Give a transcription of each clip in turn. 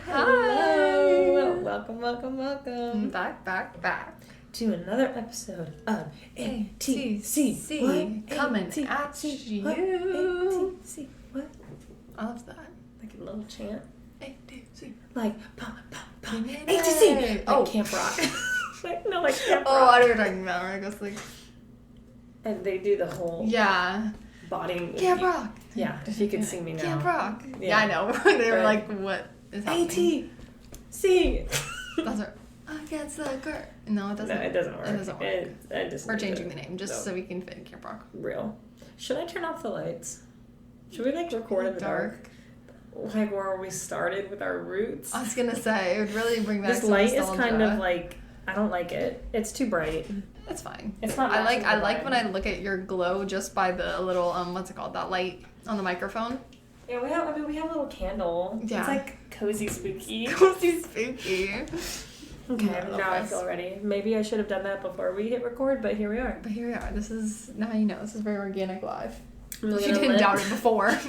Hello. Welcome. Back. To another episode of ATC. What? Coming ATC. at you. What? ATC. What? I love that. Like a little chant. ATC. Like, pop. Yay. ATC. Oh. Like Camp Rock. like Camp Rock. Oh, I know what you're talking about. Right? I guess like. And they do the whole Yeah. body. Camp Rock. Yeah, if you could see me now. Camp Rock. Yeah. Yeah, I know. They were like, what is happening? ATC. That's right. Against the curtain. No, it doesn't. No, it doesn't work. It doesn't work. It just We're changing the name just so we can fit in Camp Rock. Real. Should I turn off the lights? Should we record in the dark? Like where we started with our roots? I was gonna say it would really bring back this some light nostalgia. is kind of like, I don't like it. It's too bright. It's fine. It's not. I like when I look at your glow just by the little what's it called, that light on the microphone. Yeah, we have a little candle. Yeah. It's like cozy spooky. Cozy spooky. Okay, now I feel ready. Maybe I should have done that before we hit record, but here we are. But here we are. This is this is very organic live. You You didn't doubt it before. Like,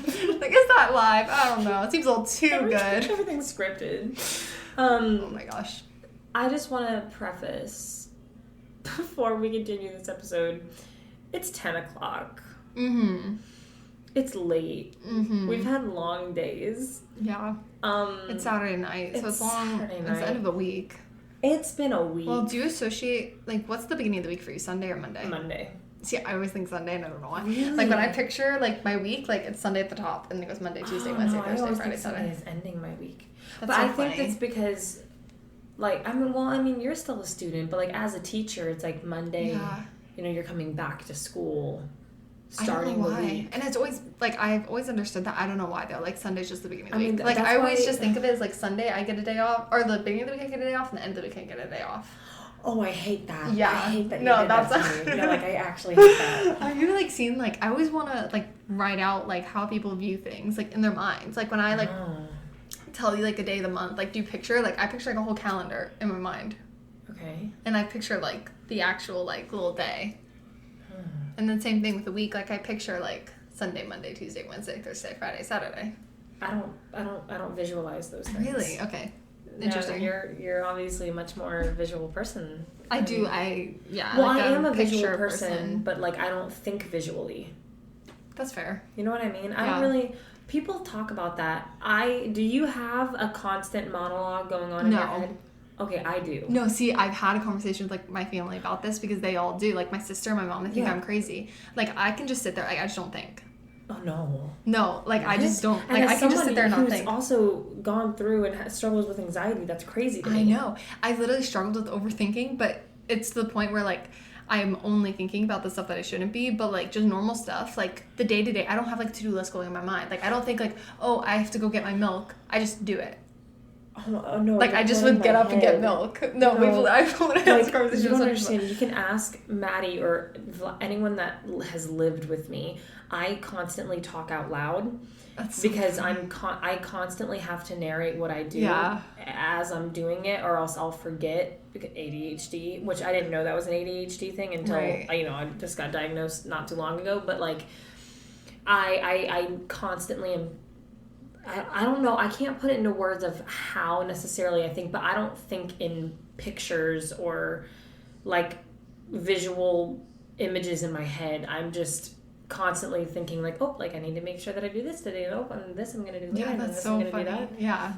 is that live? I don't know. It seems a little too good. Everything's scripted. Oh my gosh. I just want to preface before we continue this episode. It's 10 o'clock. Mm-hmm. It's late. Mm-hmm. We've had long days. Yeah. It's Saturday night, so it's long. Saturday It's the end of the week. It's been a week. Well, do you associate, like, what's the beginning of the week for you? Sunday or Monday? Monday. See, I always think Sunday, and I don't know why. Really? Like, when I picture, like, my week, like, it's Sunday at the top, and then it goes Monday, Tuesday, Wednesday, Thursday, Friday, Sunday Saturday. is ending my week. That's but so I funny. think it's because, like, I mean, you're still a student, but, like, as a teacher, it's, like, Monday, Yeah. you're coming back to school, I don't starting know the why. week. And it's always, like, I've always understood that. I don't know why, though. Like, Sunday's just the beginning of the week. Like, that's I always why- just think of it as, like, Sunday, I get a day off, or the beginning of the week, I get a day off, and the end of the week, I get a day off. Oh, I hate that. Yeah. I hate that you No, did that's that to me. No, like, I actually hate that. Have you, like, seen, like, I always want to, like, write out, like, how people view things, like, in their minds. Like, when I, like, tell you, like, a day of the month, like, do you picture, like, I picture, like, a whole calendar in my mind. Okay. And I picture, like, the actual, like, little day. And then same thing with the week. Like, I picture, like, Sunday, Monday, Tuesday, Wednesday, Thursday, Friday, Saturday. I don't visualize those things. Really? Okay. No, Interesting. you're obviously a much more visual person. I do. Well, like, I am a visual picture person, but, like, I don't think visually. That's fair. You know what I mean? I Yeah. don't really... People talk about that. Do you have a constant monologue going on in your No. head? Okay, I do. No, see, I've had a conversation with, like, my family about this because they all do. Like, my sister and my mom, they think Yeah. I'm crazy. Like, I can just sit there. Like, I just don't think. Oh, no. No, like, I just don't. And Like, as I can just sit there and not who's think. also gone through and struggles with anxiety, that's crazy to me. I know. I literally struggled with overthinking, but it's to the point where, like, I'm only thinking about the stuff that I shouldn't be, but, like, just normal stuff, like, the day-to-day, I don't have, like, a to-do list going in my mind. Like, I don't think, like, oh, I have to go get my milk. I just do it. Oh, no. Like, I just would get up and get milk. No, I've literally had this conversation you with don't some understand. people. You can ask Maddie or anyone that has lived with me. I constantly talk out loud. That's so because funny. I constantly have to narrate what I do Yeah. as I'm doing it, or else I'll forget. Because ADHD, which I didn't know that was an ADHD thing until Right. I just got diagnosed not too long ago. But, like, I constantly am. I don't know. I can't put it into words of how necessarily I think, but I don't think in pictures or, like, visual images in my head. I'm just constantly thinking, like, oh, like, I need to make sure that I do this today, and oh, and this I'm gonna do that, Yeah, and that's this so I'm gonna funny. do that. Yeah.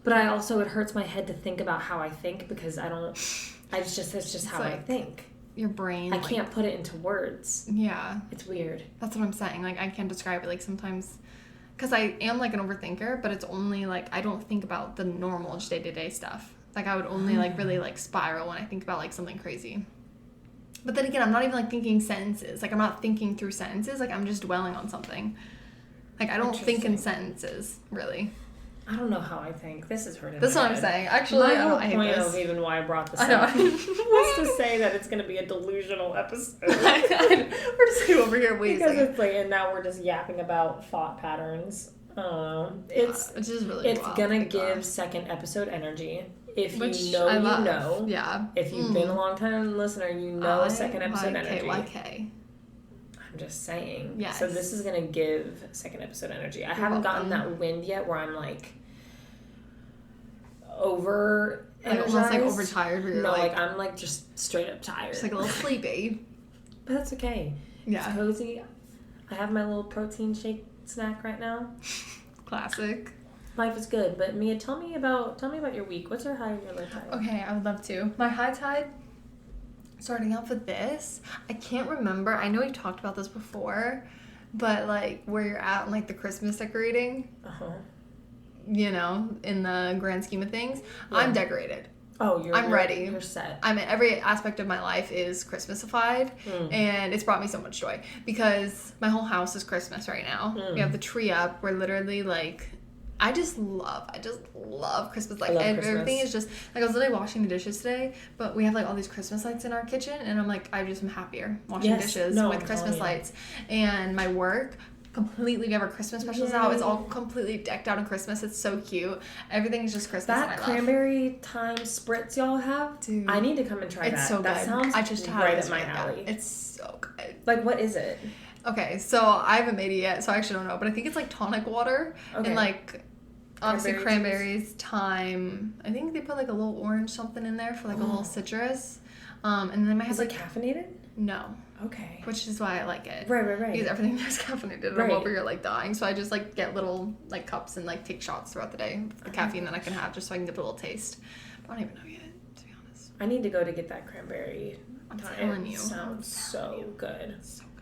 But I also, it hurts my head to think about how I think because it's just how I like, think. Your brain. I can't put it into words. Yeah. It's weird. That's what I'm saying. Like, I can't describe it. Like, sometimes, because I am, like, an overthinker, but it's only, like, I don't think about the normal day-to-day stuff. Like, I would only, like, really, like, spiral when I think about, like, something crazy. But then again, I'm not even, like, thinking sentences. Like, I'm not thinking through sentences. Like, I'm just dwelling on something. Like, I don't think in sentences, really. I don't know how I think. This is hurting. That's my what I'm head. saying. Actually, My whole I hate point this. of even why I brought this I know. up was to say that it's going to be a delusional episode. We're just over here waiting. Because it's like, and now we're just yapping about thought patterns. It's just really it's wild. gonna Thank give God. second episode energy. If Which you know, I you love. know. Yeah. If you've been a long time listener, you know second episode energy. KYK. I'm just saying. Yes. So this is gonna give second episode energy. I haven't gotten that wind yet where I'm like, energized. Almost like overtired where you're no, like I'm like just straight up tired. just like a little sleepy. But that's okay. Yeah. It's cozy. I have my little protein shake snack right now. Classic. Life is good. But Mia, tell me about your week. What's your high and your low tide? Okay, I would love to. My high tide, starting off with this, I can't remember. I know we've talked about this before, but like where you're at in like the Christmas decorating, you know, in the grand scheme of things, yeah. I'm decorated. Oh, I'm ready. You're set. I'm every aspect of my life is Christmasified, and it's brought me so much joy because my whole house is Christmas right now. We have the tree up. We're literally like, I just love Christmas. Like everything is just like, I was literally washing the dishes today, but we have like all these Christmas lights in our kitchen, and I'm like, I just am happier washing dishes with Christmas lights. And my work, completely, we have our Christmas specials out. It's all completely decked out in Christmas. It's so cute. Everything's just Christmas. That cranberry thyme spritz y'all have, dude, I need to come and try that. It's so good. That sounds I just right up my alley. It's so good. Like, what is it? Okay, so I haven't made it yet, so I actually don't know, but I think it's like tonic water and like obviously cranberries, thyme. I think they put like a little orange something in there for like a little citrus. And then they might have like caffeinated? No. Okay. Which is why I like it. Right. Because everything there's caffeinated. I'm over here like dying. So I just like get little like cups and like take shots throughout the day of the caffeine that I can have just so I can get a little taste. But I don't even know yet, to be honest. I need to go to get that cranberry. I'm telling you. It sounds so good. So good.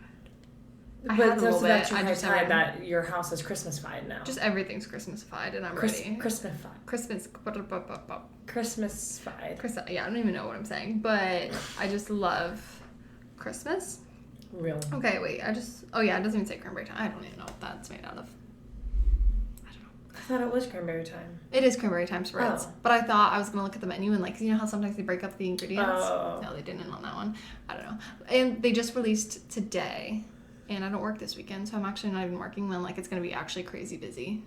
But that's your high tide that your house is Christmasified now. Just everything's Christmasified and I'm ready. Christmasified. Yeah, I don't even know what I'm saying. But I just love Christmas. Real. Okay, wait. it doesn't even say cranberry time. I don't even know what that's made out of. I don't know. I thought it was cranberry time. It is cranberry time spritz. Oh. But I thought I was going to look at the menu and like, you know how sometimes they break up the ingredients? Oh. No, they didn't on that one. I don't know. And they just released today. And I don't work this weekend, so I'm actually not even working. Then like it's going to be actually crazy busy.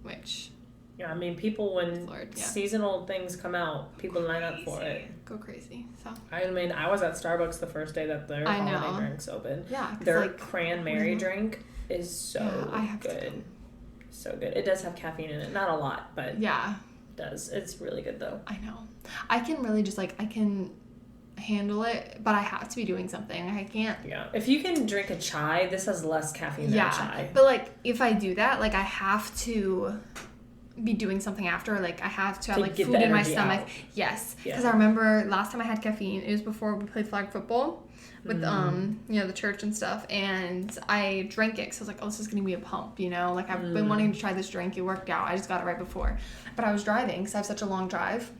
Which... Yeah, I mean, people, when seasonal things come out, people line up for it. Go crazy. So I mean, I was at Starbucks the first day that their holiday drinks opened. Yeah. Their like, cranberry drink is so good. So good. It does have caffeine in it. Not a lot, but it does. It's really good, though. I know. I can really just, like, I can handle it, but I have to be doing something. I can't. Yeah. If you can drink a chai, this has less caffeine than a chai. But, like, if I do that, like, I have to... be doing something after, like I have to have like food in my stomach out. Yes, because I remember last time I had caffeine, it was before we played flag football with you know, the church and stuff, and I drank it because I was like, oh, this is gonna be a pump, you know, like I've been wanting to try this drink. It worked out. I just got it right before, but I was driving because I have such a long drive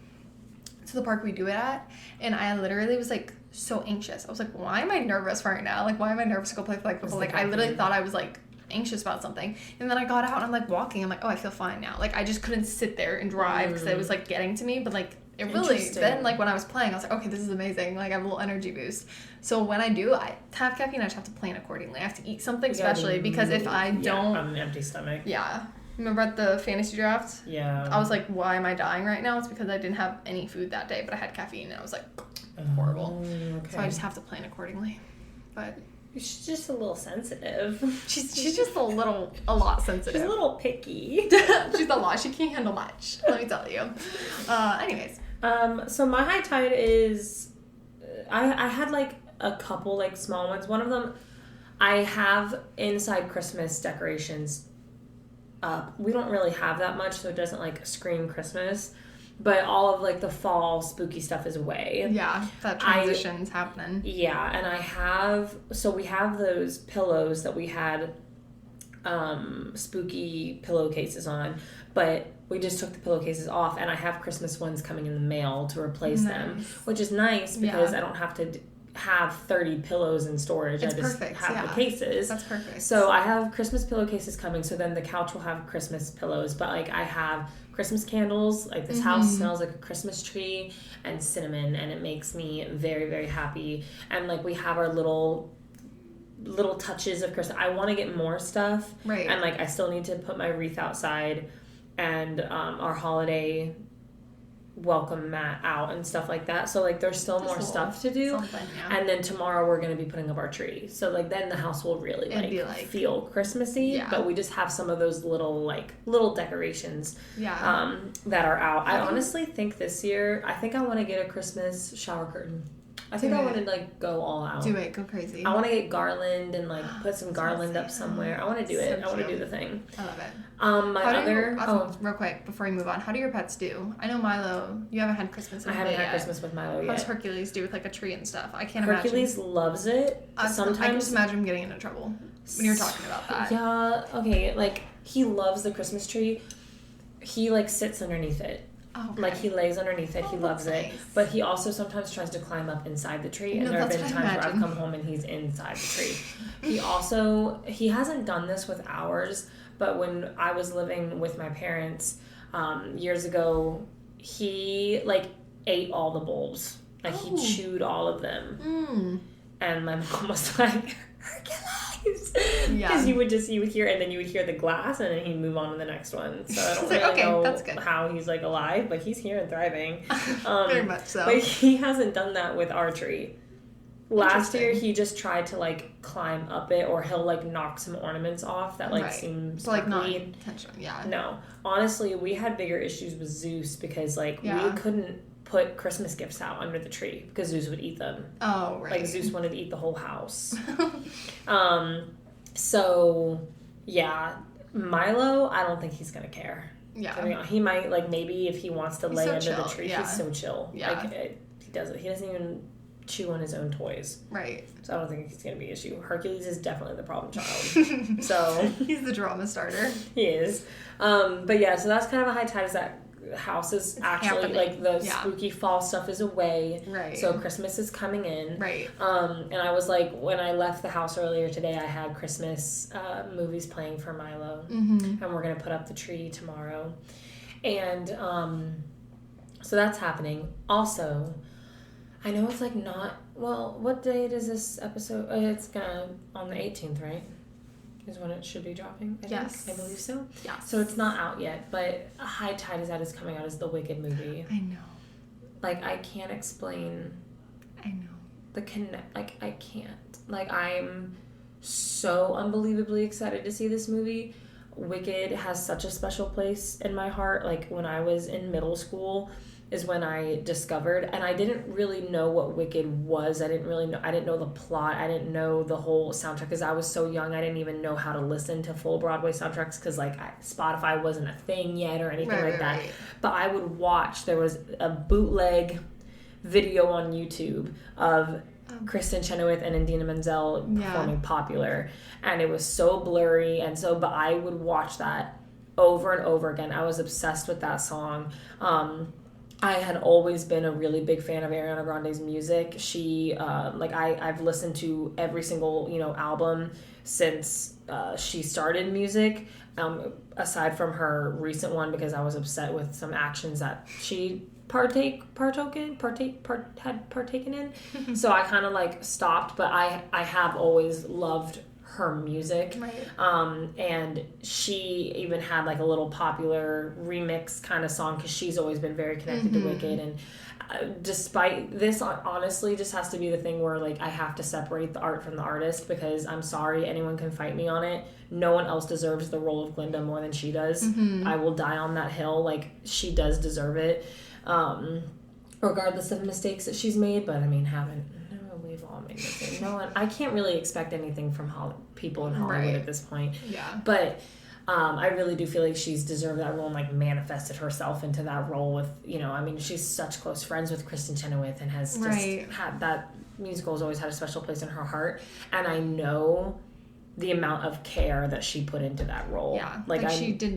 to the park we do it at, and I literally was like so anxious. I was like, why am I nervous right now? Like, why am I nervous to go play flag football? Like, I literally thought I was like anxious about something, and then I got out and I'm like walking, I'm like, oh, I feel fine now. Like, I just couldn't sit there and drive because it was like getting to me, but like it really, then like when I was playing I was like, okay, this is amazing, like I have a little energy boost. So when I do I have caffeine, I just have to plan accordingly. I have to eat something especially because if I don't on an empty stomach. Remember at the fantasy draft? Yeah. I was like, why am I dying right now? It's because I didn't have any food that day, but I had caffeine and I was like horrible. Okay. So I just have to plan accordingly. But she's just a little sensitive. She's just a lot sensitive. She's a little picky. She's a lot. She can't handle much. Let me tell you. Anyways. So my high tide is, I had like a couple like small ones. One of them, I have inside Christmas decorations up. We don't really have that much, so it doesn't like scream Christmas. But all of, like, the fall spooky stuff is away. Yeah, that transition's happening. Yeah, and we have those pillows that we had spooky pillowcases on, but we just took the pillowcases off, and I have Christmas ones coming in the mail to replace them, which is nice because I don't have to have 30 pillows in storage. It's I just perfect. have the cases. That's perfect. So I have Christmas pillowcases coming, so then the couch will have Christmas pillows, but, like, I have Christmas candles. Like, this house smells like a Christmas tree and cinnamon, and it makes me very, very happy. And, like, we have our little touches of Christmas. I want to get more stuff. Right. And, like, I still need to put my wreath outside and our holiday welcome mat out and stuff like that. So like there's still more stuff to do. And then tomorrow we're going to be putting up our tree. So like then the house will really like feel Christmassy. Yeah. But we just have some of those little decorations that are out. I honestly think this year, I think I want to get a Christmas shower curtain. I think I want to like go all out. Do it, go crazy. I want to get garland and like put some garland up somewhere. I want to do it. I want to do the thing. I love it. My real quick before we move on, how do your pets do? I know Milo. You haven't had Christmas. I haven't had Christmas with Milo yet. How does Hercules do with like a tree and stuff? I can't Hercules imagine. Loves it. Sometimes I can just imagine him getting into trouble when you're talking about that. Yeah. Okay. Like he loves the Christmas tree. He like sits underneath it. Oh, okay. Like he lays underneath it. He loves it. But he also sometimes tries to climb up inside the tree. And there have been times where I've come home and he's inside the tree. He hasn't done this with ours, but when I was living with my parents years ago, he like ate all the bulbs. Like he chewed all of them. And my mom was like, Hercules! Because you would hear, and then you would hear the glass, and then he'd move on to the next one. So I don't really know that's good. How he's like alive, but he's here and thriving. Very much so. But he hasn't done that with our tree. Last year, he just tried to like climb up it, or he'll like knock some ornaments off that like seem so like not intentional. Yeah. No, honestly, we had bigger issues with Zeus because like we couldn't put Christmas gifts out under the tree because Zeus would eat them. Oh, right. Like Zeus wanted to eat the whole house. So yeah, Milo, I don't think he's gonna care. Yeah. He might like maybe if he wants to lay under the tree. He's so chill. Yeah. Like he doesn't even chew on his own toys. Right. So I don't think it's gonna be an issue. Hercules is definitely the problem child. So he's the drama starter. He is. But yeah, so that's kind of a high tide is that house is actually like the spooky fall stuff is away, right? So Christmas is coming in, right? And I was like, when I left the house earlier today, I had Christmas movies playing for Milo, and we're gonna put up the tree tomorrow, and so that's happening. Also, I know it's like not what date is this episode? It's gonna on the 18th, right? Is when it should be dropping. I believe so. Yeah. So it's not out yet, but High Tide is coming out as the Wicked movie. I know. Like I can't explain. I know. The connect. Like I can't. Like I'm so unbelievably excited to see this movie. Wicked has such a special place in my heart. Like when I was in middle school is when I discovered, and I didn't really know what Wicked was. I didn't know the plot. I didn't know the whole soundtrack because I was so young. I didn't even know how to listen to full Broadway soundtracks because like Spotify wasn't a thing yet or anything like that. Right. But I would watch. There was a bootleg video on YouTube of Kristen Chenoweth and Idina Menzel performing Popular, and it was so blurry but I would watch that over and over again. I was obsessed with that song. I had always been a really big fan of Ariana Grande's music. She, I've listened to every single, album since she started music, aside from her recent one because I was upset with some actions that she had partaken in. So I kind of stopped, but I have always loved her music, right. And she even had a little Popular remix kind of song because she's always been very connected to Wicked, and despite this, honestly just has to be the thing where I have to separate the art from the artist, because I'm sorry, anyone can fight me on it, no one else deserves the role of Glinda more than she does. I will die on that hill. She does deserve it, regardless of mistakes that she's made, but we've all made mistakes. No one, I can't really expect anything from people in Hollywood at this point. Yeah. But I really do feel like she's deserved that role and manifested herself into that role with, she's such close friends with Kristen Chenoweth and has just had that musical has always had a special place in her heart. And I know the amount of care that she put into that role. Yeah. She took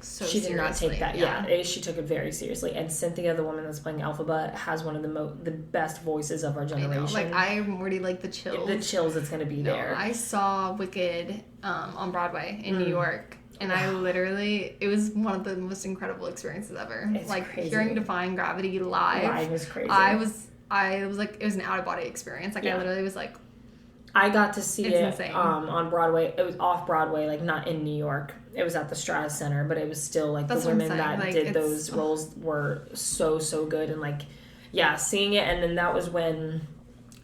so she did seriously. Not take that. Yeah. She took it very seriously. And Cynthia, the woman that's playing Elphaba, has one of the best voices of our generation. I'm already the chills. The chills that's going to be there. I saw Wicked on Broadway in New York. And I literally, it was one of the most incredible experiences ever. It's crazy. Hearing Defying Gravity live. Was crazy. I was it was an out of body experience. I literally was I got to see It's it insane. On Broadway. It was off Broadway, like not in New York. It was at the Straz Center, but it was still like That's the what I'm women saying. that Like, did it's- those roles were so good, and like, yeah, seeing it, and then that was when,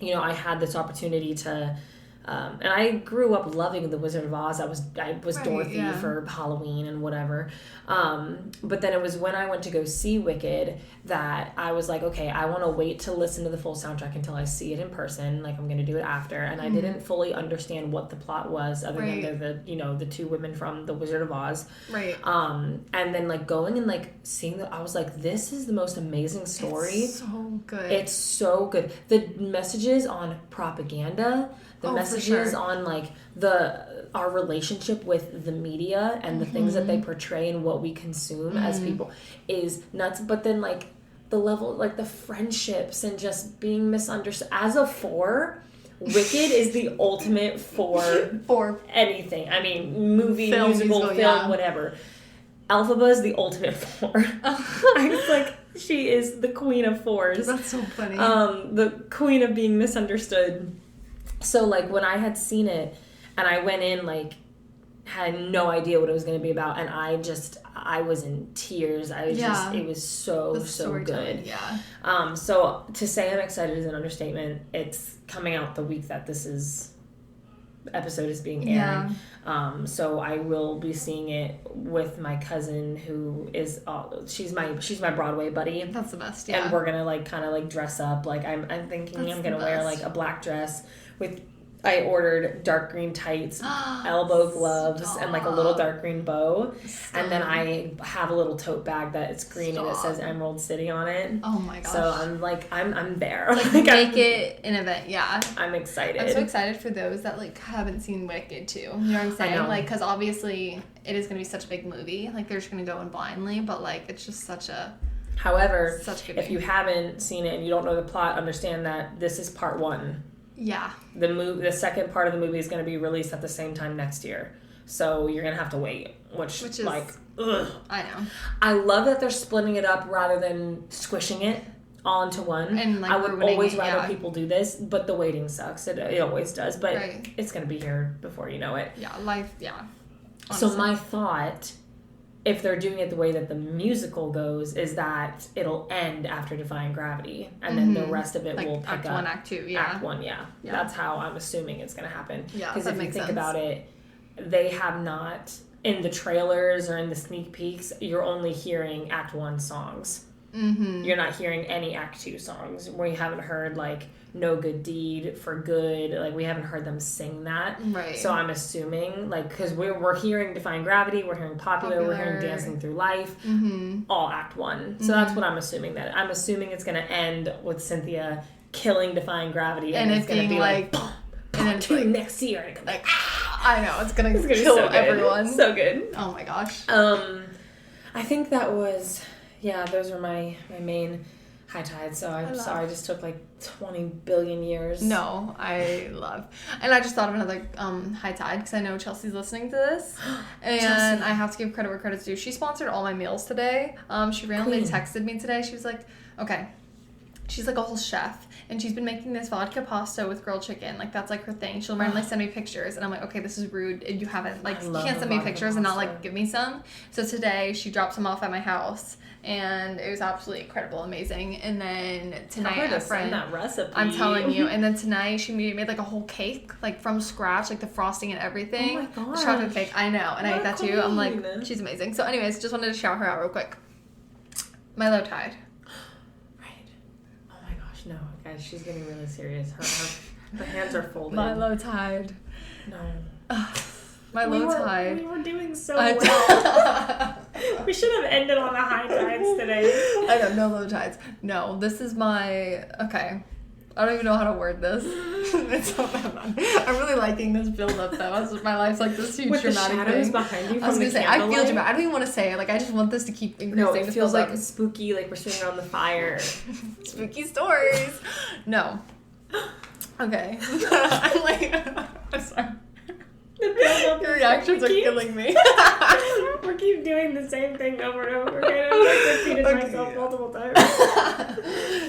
you know, I had this opportunity to. And I grew up loving The Wizard of Oz. I was Right, Dorothy yeah. for Halloween and whatever. But then it was when I went to go see Wicked that I was like, okay, I want to wait to listen to the full soundtrack until I see it in person. Like, I'm going to do it after. And I didn't fully understand what the plot was, other Right. than the you know, the two women from The Wizard of Oz. Right. And then like going and like seeing I was like, this is the most amazing story. It's so good. It's so good. The messages on propaganda, the Oh, for messages sure. on like our relationship with the media and the things that they portray and what we consume as people is nuts. But then like the level, like the friendships and just being misunderstood. As a 4, Wicked is the ultimate for anything. I mean, movie, musical, film, yeah. whatever. Elphaba is the ultimate 4. I was like, she is the queen of 4s. That's so funny. The queen of being misunderstood. So like when I had seen it and I went in like had no idea what it was going to be about, and I was in tears. I was just, it was so good. Yeah. So to say I'm excited is an understatement. It's coming out the week that episode is being aired. Yeah. So I will be seeing it with my cousin who is she's my Broadway buddy. That's the best. Yeah. And we're gonna like kind of like dress up. Like I'm thinking That's I'm gonna the wear best. like a black dress with. I ordered dark green tights, elbow gloves, and like a little dark green bow. And then I have a little tote bag that it's green and it says Emerald City on it. Oh my gosh. So I'm like, I'm there. Like make it an event. Yeah. I'm excited. I'm so excited for those that like haven't seen Wicked too. You know what I'm saying? I know. Like, because obviously it is gonna be such a big movie. Like they're just gonna go in blindly, but like it's just such a However, such a good if movie. you haven't seen it and you don't know the plot, understand that this is part 1. Yeah. The second part of the movie is going to be released at the same time next year. So you're going to have to wait, which is like, ugh. I know. I love that they're splitting it up rather than squishing it all into one. And like I would ruining always it, rather people do this, but the waiting sucks. It always does, but Right. it's going to be here before you know it. Yeah. Life. Yeah. So Honestly. my thought, if they're doing it the way that the musical goes, is that it'll end after Defying Gravity, and then the rest of it like will pick Act up. 1, Act 2. Yeah. Act 1, yeah. That's how I'm assuming it's going to happen. Yeah, Because that if you makes think sense. about it, they have not, in the trailers or in the sneak peeks, you're only hearing Act 1 songs. Mm-hmm. You're not hearing any Act 2 songs. We haven't heard, like, No Good Deed for Good. Like, we haven't heard them sing that. Right. So I'm assuming, like, because we're hearing Defying Gravity, we're hearing Popular, we're hearing Dancing Through Life, all Act 1. So that's what I'm assuming. That I'm assuming it's going to end with Cynthia killing Defying Gravity, and it's going to be like and then it's like, next year. And like I know it's gonna be kill so good. everyone. So good. Oh my gosh. I think that was, those were my main high tides. So I'm sorry, I just took like 20 billion years. No, I love. And I just thought of another high tide because I know Chelsea's listening to this. And Chelsea. I have to give credit where credit's due. She sponsored all my meals today. She randomly Queen. texted me today. She was like, okay. She's like a whole chef. And she's been making this vodka pasta with grilled chicken. Like, that's like her thing. She'll randomly send me pictures. And I'm like, okay, this is rude. You haven't, like, I you love can't send me vodka pictures and not, pasta. like, give me some. So today, she dropped some off at my house. And it was absolutely incredible, amazing. And then tonight, Tell her to a friend, send that recipe. I'm telling you. And then tonight, she made like a whole cake, like from scratch, like the frosting and everything. Oh my The gosh. chocolate cake. I know. And I What ate a that too. I'm like, queen. she's amazing. So anyways, just wanted to shout her out real quick. My low tide. Right. Oh my gosh, no. Guys, she's getting really serious. Her hands are folded. My low tide. No. My low tide. We were doing so I- well. We should have ended on the high tides today. I know, no low tides. No, this is my, okay. I don't even know how to word this. It's so bad. I'm really liking this build up though. My life's like this huge With the dramatic shadows thing. behind you I was from gonna the say, I feel candlelight. dramatic. I don't even want to say it. Like, I just want this to keep increasing. No, it this feels build like up. spooky, like we're sitting around the fire. Spooky stories. No. Okay. I'm like, I'm sorry. The build-up Your is reactions are so cute. killing me. We're I keep doing the same thing over and over again. I'm like repeating myself multiple times.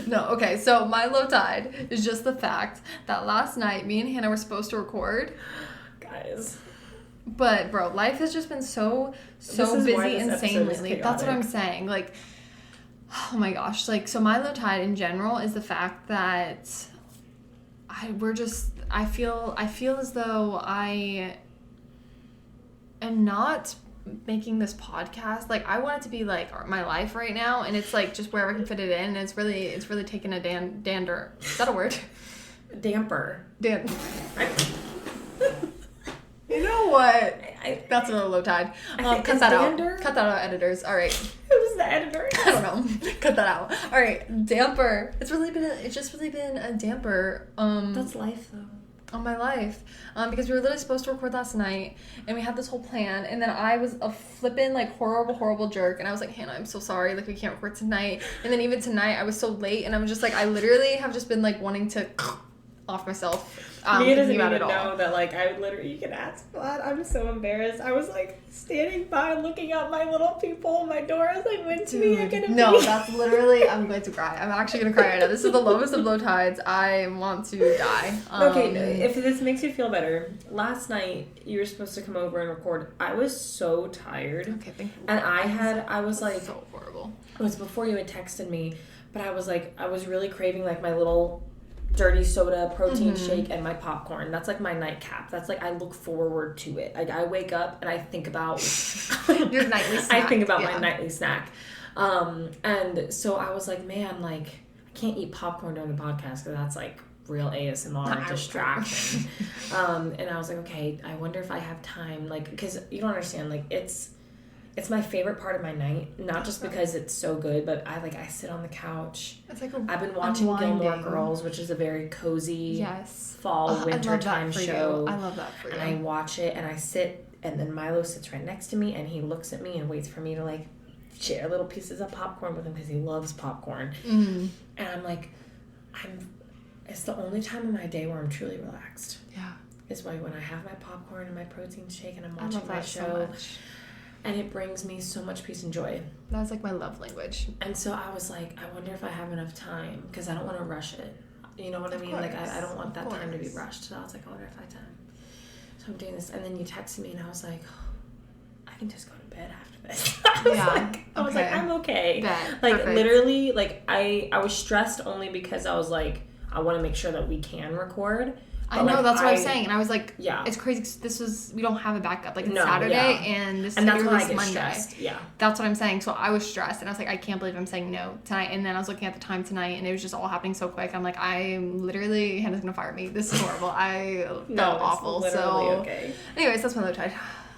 No, okay, so my low tide is just the fact that last night me and Hannah were supposed to record. Guys. But bro, life has just been so busy, insane lately. That's what I'm saying. Like, oh my gosh. Like, so my low tide in general is the fact that I feel as though I am not making this podcast. Like, I want it to be like my life right now, and it's like just wherever I can fit it in, and it's really taking a dander. Is that a word? Damper. You know what? That's a low tide. Cut that out. Cut that out, editors. All right. Who's the editor? I don't know. Cut that out. All right. Damper. It's just really been a damper. That's life though. On my life, because we were literally supposed to record last night, and we had this whole plan, and then I was a flippin' like horrible jerk, and I was like, Hannah, I'm so sorry, like we can't record tonight, and then even tonight I was so late, and I'm just like, I literally have just been like wanting to off myself. Mia doesn't even know that, like, I literally, you can ask Vlad. I'm so embarrassed. I was like standing by looking out my little peephole in my door. I was like, when's Mia gonna be? No, that's literally, I'm going to cry. I'm actually gonna cry right now. This is the lowest of low tides. I want to die. Okay, if this makes you feel better, last night you were supposed to come over and record. I was so tired. Okay, thank you. And I was like, so horrible. It was before you had texted me, but I was like, I was really craving like my little dirty soda, protein shake, and my popcorn. That's like my nightcap. That's like, I look forward to it. Like, I wake up and I think about your nightly snack. I think about my nightly snack. And so I was like, man, like, I can't eat popcorn during the podcast because that's like real ASMR distraction. And I was like, okay, I wonder if I have time, like, because you don't understand, like, it's my favorite part of my night, not just because it's so good, but I sit on the couch. It's like I've been watching Gilmore Girls, which is a very cozy fall winter time show. I love that for you. And I watch it and I sit, and then Milo sits right next to me and he looks at me and waits for me to like share little pieces of popcorn with him because he loves popcorn. And I'm like, it's the only time of my day where I'm truly relaxed. Yeah. It's like when I have my popcorn and my protein shake and I'm watching my show. So and it brings me so much peace and joy. That's like my love language. And so I was like, I wonder if I have enough time because I don't want to rush it. You know what I mean? Like, I don't want that time to be rushed. So I was like, I wonder if I have time. So I'm doing this. And then you texted me and I was like, oh, I can just go to bed after this. I was like, I'm okay. Like, perfect. Literally, like, I was stressed only because I was like, I want to make sure that we can record. I know, like, that's what I was saying, and I was like, yeah, it's crazy because we don't have a backup, like, it's Saturday, and this is that's when I get Monday. Stressed. Yeah. That's what I'm saying, so I was stressed, and I was like, I can't believe I'm saying no tonight, and then I was looking at the time tonight, and it was just all happening so quick, I'm like, I'm literally, Hannah's gonna fire me, this is horrible, I felt awful, so, okay. Anyways, that's my low tide.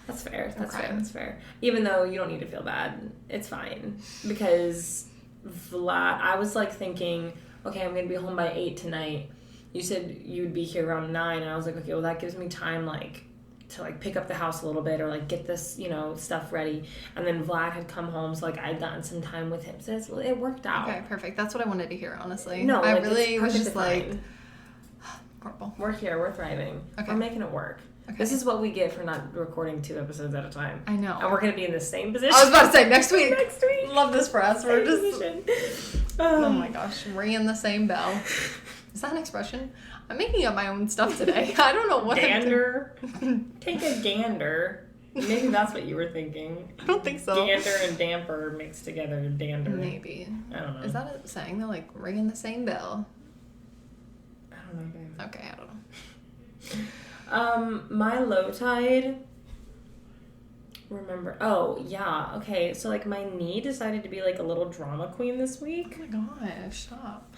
That's fair, that's fair. Even though you don't need to feel bad, it's fine, because Vlad, I was, like, thinking, okay, I'm gonna be home by 8 tonight. You said you'd be here around 9, and I was like, okay, well, that gives me time, like, to, like, pick up the house a little bit or, like, get this, you know, stuff ready. And then Vlad had come home, so, like, I'd gotten some time with him. So it worked out. Okay, perfect. That's what I wanted to hear, honestly. No, I like, really was just like, horrible. We're here. We're thriving. Okay. We're making it work. Okay. This is what we get for not recording 2 episodes at a time. I know. And we're going to be in the same position. I was about to say, next week. Next week. Love this for us. We're just... Position. Oh my gosh. Ringing the same bell. Is that an expression? I'm making up my own stuff today. I don't know what gander. Take a gander. Maybe that's what you were thinking. I don't think so. Gander and damper mixed together. Dander. Maybe. I don't know. Is that a saying? They're like ringing the same bell. I don't know, babe. Okay, I don't know. My low tide. Remember? Oh yeah. Okay. So like my knee decided to be like a little drama queen this week. Oh my gosh! Stop.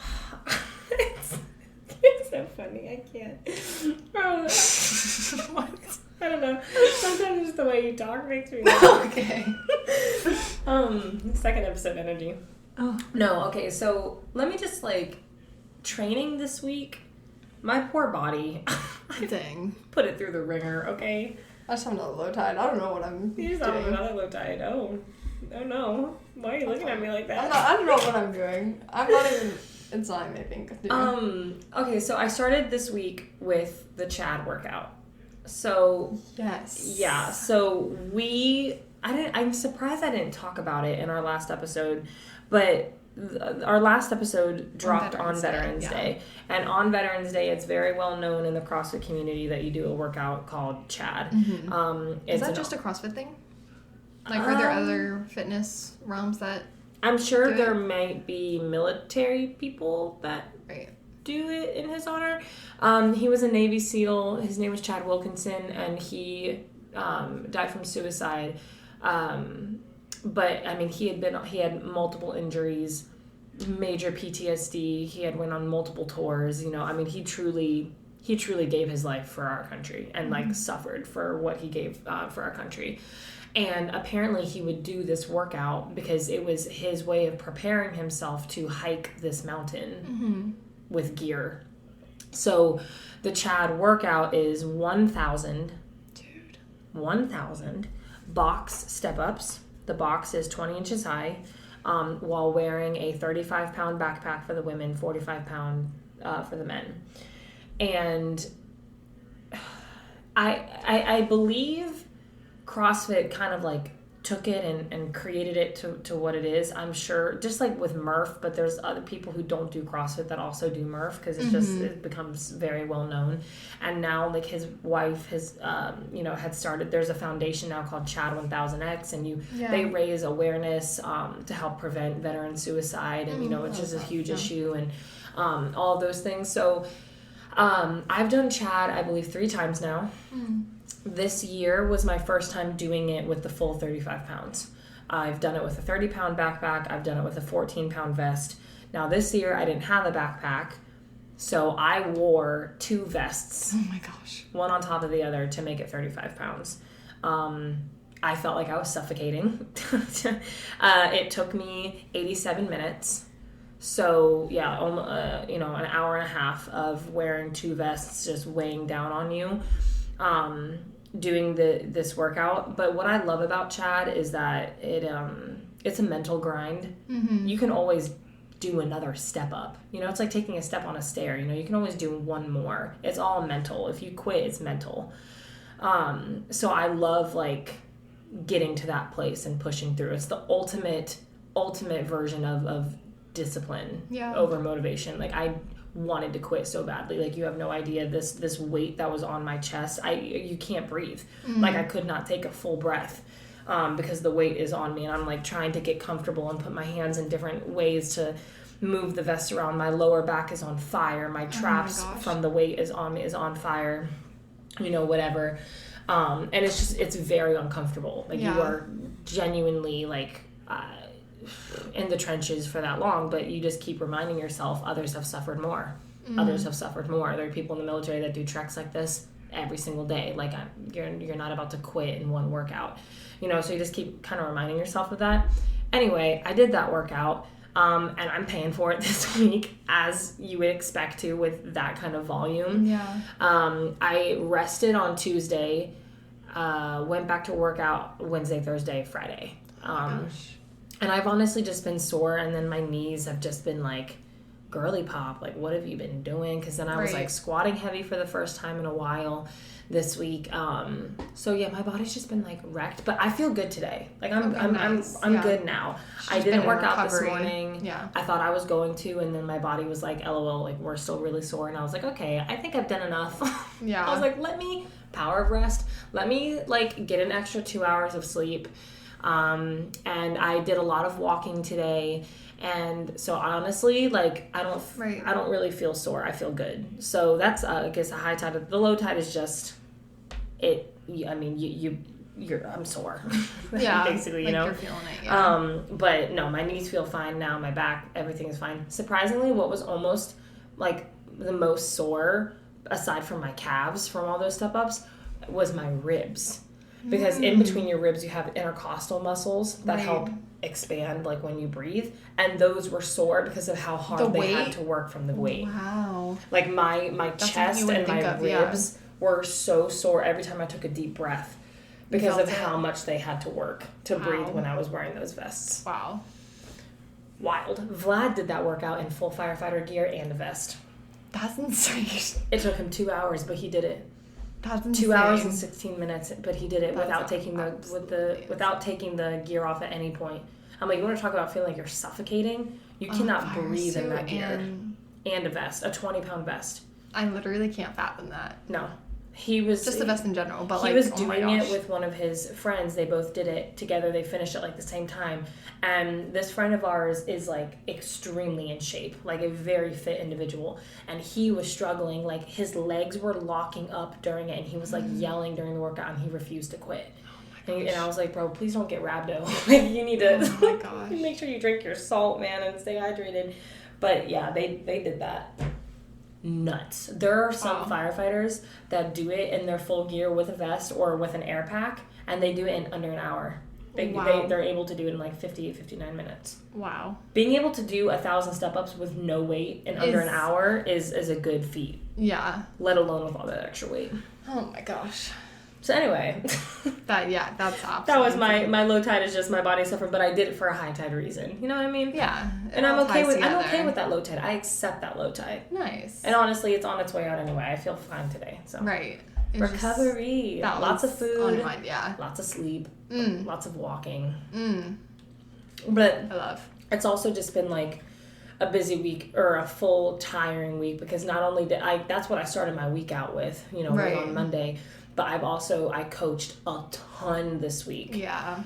It's so funny. I can't. What? I don't know. Sometimes just the way you talk makes me laugh. Okay. Second episode energy. Oh. No, okay, so let me just like training this week. My poor body. Dang. Put it through the ringer, okay? I just have another low tide. I don't know what I'm doing. You just have another low tide. Oh no. Why are you looking at me like that? I don't know what I'm doing. I'm not even... It's not anything. Okay, so I started this week with the Chad workout. So yes. Yeah, so we I'm surprised I didn't talk about it in our last episode, but our last episode dropped on Veterans Day. And on Veterans Day, it's very well known in the CrossFit community that you do a workout called Chad. Is that just a CrossFit thing? Like, are there other fitness realms that I'm sure there might be military people that do it in his honor. He was a Navy SEAL. His name was Chad Wilkinson, and he died from suicide. But I mean, he had multiple injuries, major PTSD. He had went on multiple tours. You know, I mean, he truly gave his life for our country and like suffered for what he gave for our country. And apparently, he would do this workout because it was his way of preparing himself to hike this mountain with gear. So, the Chad workout is 1,000 box step-ups. The box is 20 inches high, while wearing a 35-pound backpack for the women, 45-pound for the men. And I believe CrossFit kind of like took it and created it to what it is. I'm sure, just like with Murph, but there's other people who don't do CrossFit that also do Murph because it's just, it becomes very well known. And now like his wife has, had started, there's a foundation now called Chad 1000X, and they raise awareness to help prevent veteran suicide. And, it's just a huge issue and all of those things. So I've done Chad, I believe 3 times now. This year was my first time doing it with the full 35 pounds. I've done it with a 30-pound backpack. I've done it with a 14-pound vest. Now, this year, I didn't have a backpack, so I wore 2 vests. Oh, my gosh. One on top of the other to make it 35 pounds. I felt like I was suffocating. It took me 87 minutes. So, an hour and a half of wearing 2 vests just weighing down on you. Doing this workout. But what I love about Chad is that it's a mental grind. You can always do another step up. It's like taking a step on a stair. You can always do one more. It's all mental. If you quit, it's mental. So I love like getting to that place and pushing through. It's the ultimate version of discipline over motivation. Like I wanted to quit so badly. Like you have no idea this weight that was on my chest. You can't breathe. Like I could not take a full breath because the weight is on me, and I'm like trying to get comfortable and put my hands in different ways to move the vest around. My lower back is on fire. My traps from the weight is on fire. Whatever. And it's very uncomfortable. Like you are genuinely like in the trenches for that long, but you just keep reminding yourself others have suffered more. Others have suffered more. There are people in the military that do treks like this every single day. Like you're not about to quit in one workout, so you just keep kind of reminding yourself of that. Anyway, I did that workout, and I'm paying for it this week, as you would expect to with that kind of volume. I rested on Tuesday, went back to work out Wednesday, Thursday, Friday. And I've honestly just been sore, and then my knees have just been like, girly pop, like, what have you been doing? Because then I was like squatting heavy for the first time in a while this week. So yeah, my body's just been like wrecked, but I feel good today. Like I'm good now. I didn't work out this morning. I thought I was going to, and then my body was like, LOL, like we're still really sore. And I was like, okay, I think I've done enough. I was like, let me power of rest. Let me like get an extra 2 hours of sleep. And I did a lot of walking today, and so honestly, like I don't really feel sore. I feel good. So that's I guess a high tide. The low tide is just it. I mean, I'm sore. Basically, like you're feeling it. But no, my knees feel fine now. My back, everything is fine. Surprisingly, what was almost like the most sore, aside from my calves from all those step ups, was my ribs. Because in between your ribs, you have intercostal muscles that help expand, like when you breathe. And those were sore because of how hard they had to work from the weight. Wow. Like my chest and my ribs were so sore every time I took a deep breath because of how much they had to work to breathe when I was wearing those vests. Wow. Wild. Vlad did that workout in full firefighter gear and a vest. That's insane. It took him 2 hours, but he did it. That's 2 hours and 16 minutes, but he did it That's without taking the gear off at any point. I'm like, you want to talk about feeling like you're suffocating? You cannot breathe in that gear. And a vest, a 20-pound vest. I literally can't fathom that. No. He was... Just the vest in general, but he was doing it with one of his friends. They both did it together. They finished it like the same time. And this friend of ours is like extremely in shape, like a very fit individual. And he was struggling, like his legs were locking up during it, and he was like yelling during the workout, and he refused to quit. And I was like, bro, please don't get rhabdo. Like, you need to make sure you drink your salt, man, and stay hydrated. But yeah, they did that. Nuts. There are some firefighters that do it in their full gear with a vest or with an air pack, and they do it in under an hour. They're able to do it in like 59 minutes. Wow. Being able to do 1,000 step-ups with no weight in under an hour is a good feat. Yeah. Let alone with all that extra weight. Oh my gosh. So anyway. That's awesome. That was my low tide is just my body suffering, but I did it for a high tide reason. You know what I mean? Yeah. And I'm okay with that low tide. I accept that low tide. Nice. And honestly, it's on its way out anyway. I feel fine today. So right. Recovery. Lots of food. On your mind, yeah. Lots of sleep. Lots of walking. But I love. It's also just been like a busy week or a full tiring week, because not only did that's what I started my week out with, right on Monday, but I coached a ton this week. Yeah.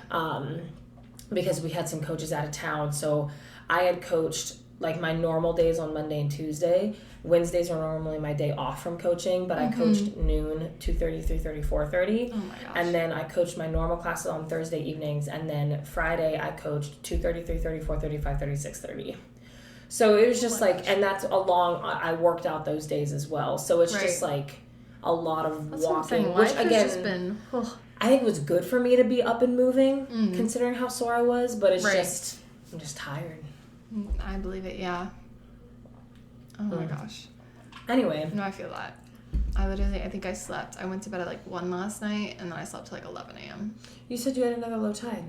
Because we had some coaches out of town. So I had coached like my normal days on Monday and Tuesday. Wednesdays are normally my day off from coaching, but I coached noon, 2:30, 3:30, 4:30. Oh my gosh. And then I coached my normal classes on Thursday evenings, and then Friday I coached 2:30, 3:30, 4:30, 5:30, 6:30. So it was just and that's I worked out those days as well. So it's just like a lot of walking, which again, I think it was good for me to be up and moving, considering how sore I was, but it's I'm just tired. I believe it, yeah. Oh my gosh. Anyway. No, I feel that. I think I slept. I went to bed at like 1 last night, and then I slept till like 11 a.m. You said you had another low tide.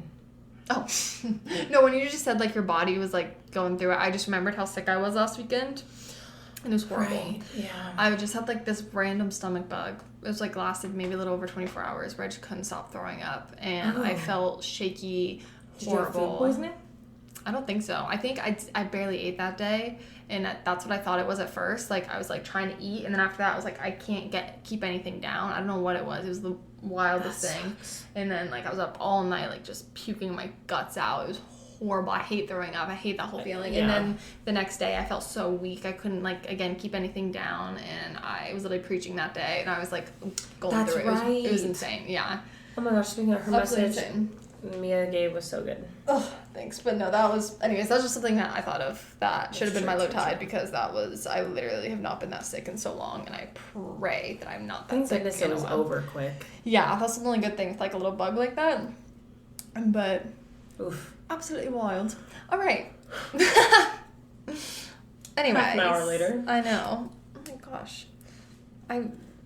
Oh. No, when you just said like your body was like going through it, I just remembered how sick I was last weekend. And it was horrible. Right, yeah. I just had like this random stomach bug. It was like lasted maybe a little over 24 hours where I just couldn't stop throwing up. And I felt shaky, horrible. Did you have food poisoning? I don't think so. I think I barely ate that day, and that's what I thought it was at first. Like, I was like trying to eat, and then after that I was like, I can't keep anything down. I don't know what it was. It was the wildest thing. And then like I was up all night like just puking my guts out. It was horrible. I hate throwing up. I hate that whole feeling. And then the next day I felt so weak. I couldn't like again keep anything down, and I was literally preaching that day, and I was like going through it. It was insane. Yeah. Oh my gosh, speaking of her message Mia gave was so good. Oh, thanks. But no, that's just something that I thought of that should have been my low tide, because I literally have not been that sick in so long, and I pray that I'm not that sick. Thank goodness it was over quick. Yeah, that's the only good thing with like a little bug like that. But oof. Absolutely wild. All right. Anyways. Half an hour later. I know. Oh my gosh.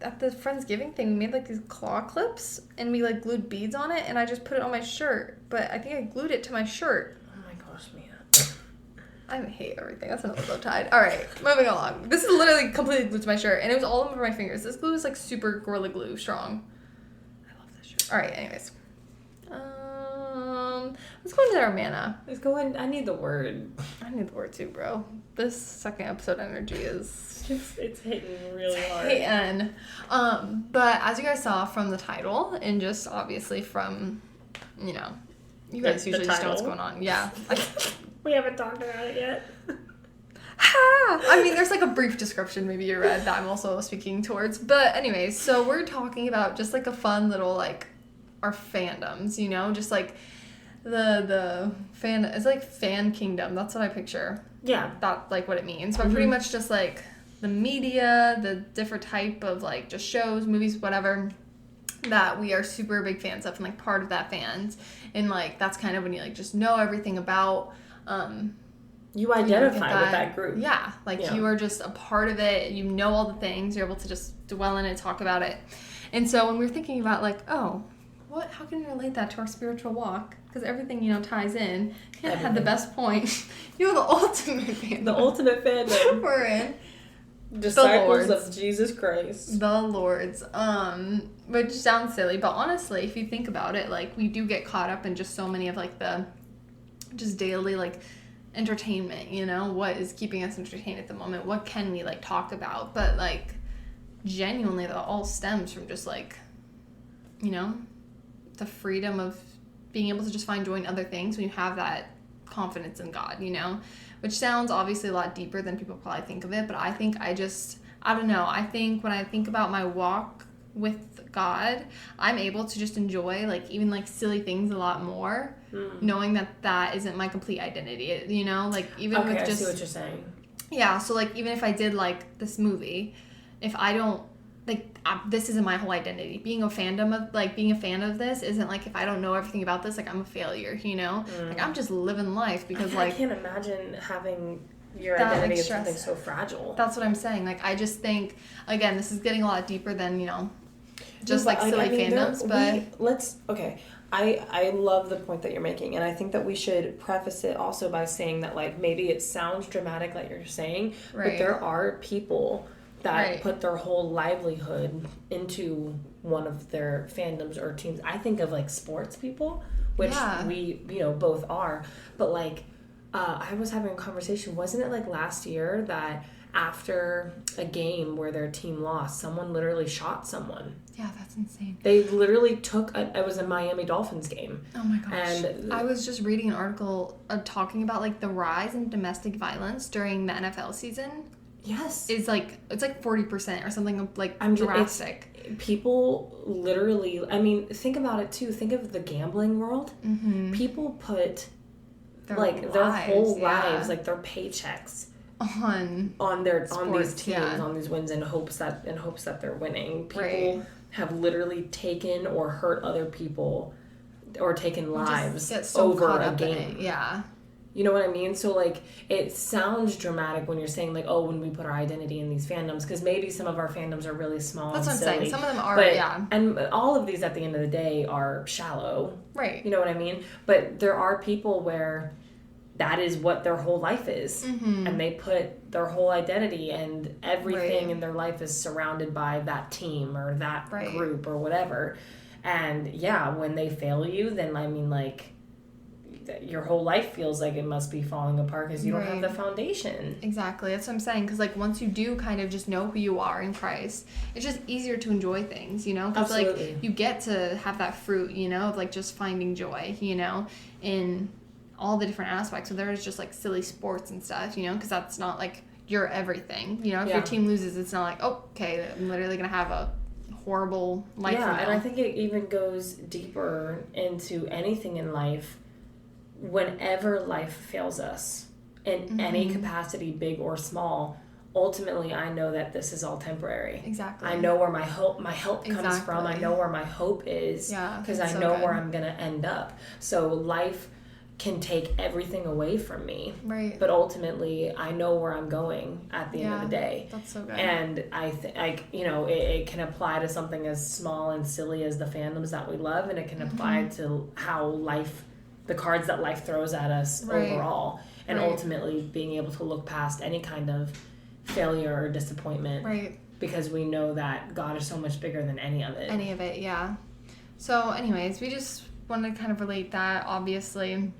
At the Friendsgiving thing, we made like these claw clips, and we like glued beads on it, and I just put it on my shirt, but I think I glued it to my shirt. Oh my gosh, Mia. I hate everything. That's another low tide. All right, moving along. This is literally completely glued to my shirt, and it was all over my fingers. This glue is like super Gorilla Glue strong. I love this shirt. All right, anyways. Let's go into our mana. Let's go in. I need the word. I need the word too, bro. This second episode energy is it's hitting really hard. Hitting. But as you guys saw from the title, and just obviously from, you guys usually just know what's going on. Yeah. We haven't talked about it yet. I mean, there's like a brief description maybe you read that I'm also speaking towards. But anyways, so we're talking about just like a fun little like our fandoms, just like the fan, it's like fan kingdom. That's what I picture. Yeah. That's like what it means. But pretty much just like the media, the different type of like just shows, movies, whatever, that we are super big fans of, and like part of that fans. And like that's kind of when you like just know everything about you identify with that group. Yeah. Like you are just a part of it, you know all the things, you're able to just dwell in it, talk about it. And so when we were thinking about like, how can you relate that to our spiritual walk? Because everything, ties in. Hannah had the best point. The ultimate fandom. The ultimate fandom. We're in. Disciples of Jesus Christ. The Lords. Which sounds silly, but honestly, if you think about it, like, we do get caught up in just so many of, like, the just daily, like, entertainment, you know? What is keeping us entertained at the moment? What can we, like, talk about? But, like, genuinely, that all stems from just, like, you know, the freedom of being able to just find joy in other things when you have that confidence in God, you know? Which sounds obviously a lot deeper than people probably think of it, but I think I don't know. I think when I think about my walk with God, I'm able to just enjoy, like, even, like, silly things a lot more, knowing that that isn't my complete identity, you know? Like, even with just... I see what you're saying. Yeah, so, like, even if I did, like, this movie, if I don't, like, this isn't my whole identity. Being a fan of this isn't, like, if I don't know everything about this, like, I'm a failure, you know? Like, I'm just living life because, like... I can't imagine having your identity as something so fragile. That's what I'm saying. Like, I just think, again, this is getting a lot deeper than, you know, just, like, silly fandoms, but... I love the point that you're making, and I think that we should preface it also by saying that, like, maybe it sounds dramatic like you're saying, but there are people... that put their whole livelihood into one of their fandoms or teams. I think of, like, sports people, which we, you know, both are. But, like, I was having a conversation. Wasn't it, like, last year that after a game where their team lost, someone literally shot someone? Yeah, that's insane. They literally it was a Miami Dolphins game. Oh, my gosh. And I was just reading an article talking about, like, the rise in domestic violence during the NFL season. Yes. Is, like, it's, like, 40% or something, like, drastic. People literally, I mean, think about it, too. Think of the gambling world. Mm-hmm. People put, their whole lives, like, their paychecks on these teams, on these wins in hopes that they're winning. People have literally taken or hurt other people or taken lives over a game. Yeah. You know what I mean? So, like, it sounds dramatic when you're saying, like, oh, when we put our identity in these fandoms, because maybe some of our fandoms are really small and silly. That's what I'm saying. Some of them are, yeah. And all of these, at the end of the day, are shallow. Right. You know what I mean? But there are people where that is what their whole life is. Mm-hmm. And they put their whole identity and everything in their life is surrounded by that team or that group or whatever. And, yeah, when they fail you, then, I mean, like... your whole life feels like it must be falling apart because you don't have the foundation. Exactly. That's what I'm saying. Because, like, once you do kind of just know who you are in Christ, it's just easier to enjoy things, you know? Because, like, you get to have that fruit, you know, of, like, just finding joy, you know, in all the different aspects. So there's just, like, silly sports and stuff, you know? Because that's not, like, your everything. You know, if your team loses, it's not like, oh, okay, I'm literally going to have a horrible life. Yeah, and I think it even goes deeper into anything in life. Whenever life fails us in any capacity, big or small, ultimately I know that this is all temporary. Exactly. I know where my help comes from. I know where my hope is because I know where I'm going to end up. So life can take everything away from me. Right. But ultimately I know where I'm going at the end of the day. That's so good. And you know, it can apply to something as small and silly as the fandoms that we love, and it can apply to how the cards that life throws at us overall, and ultimately being able to look past any kind of failure or disappointment, because we know that God is so much bigger than any of it. Yeah. So anyways, we just wanted to kind of relate that, obviously,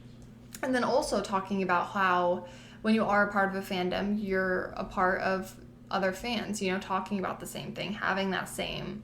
and then also talking about how when you are a part of a fandom, you're a part of other fans, you know, talking about the same thing, having that same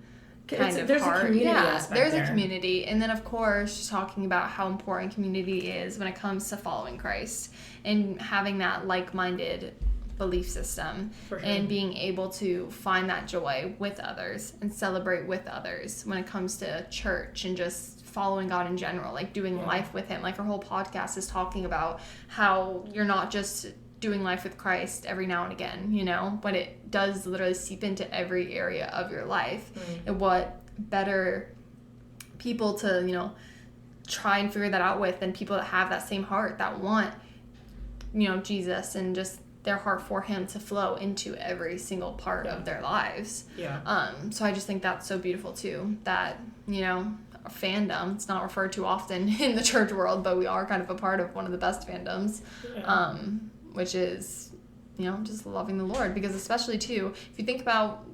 there's a community aspect there's a community. And then, of course, just talking about how important community is when it comes to following Christ and having that like-minded belief system and being able to find that joy with others and celebrate with others when it comes to church and just following God in general, like doing life with him. Like our whole podcast is talking about how you're not just doing life with Christ every now and again, you know, but it does literally seep into every area of your life. And what better people to, you know, try and figure that out with than people that have that same heart, that want, you know, Jesus and just their heart for him to flow into every single part of their lives. So I just think that's so beautiful too, that, you know, a fandom, it's not referred to often in the church world, but we are kind of a part of one of the best fandoms, which is you know, just loving the Lord. Because especially, too, if you think about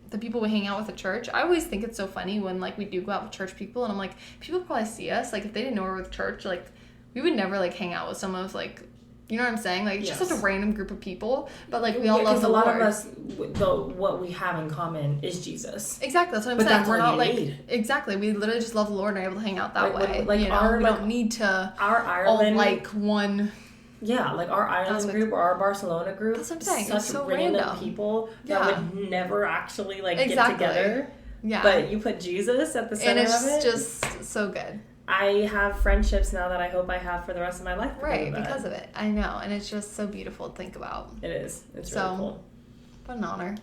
the people we hang out with at church, I always think it's so funny when, like, we do go out with church people, and I'm like, people probably see us, like, if they didn't know we were with church, like, we would never, like, hang out with someone with, like, you know what I'm saying? Like, it's just such a random group of people, but, like, we all love the Lord. Because a lot of us, what we have in common is Jesus. Exactly, that's what I'm saying. That's we're not, like, need. Exactly, we literally just love the Lord and are able to hang out that way. Like you know? We don't need to our Ireland, all like one... Yeah, like our Ireland group or our Barcelona group. That's what I'm saying. Such so random people that would never actually get together. Yeah. But you put Jesus at the center of it. And it's just so good. I have friendships now that I hope I have for the rest of my life. Because of it. I know. And it's just so beautiful to think about. It is. It's really cool. What an honor.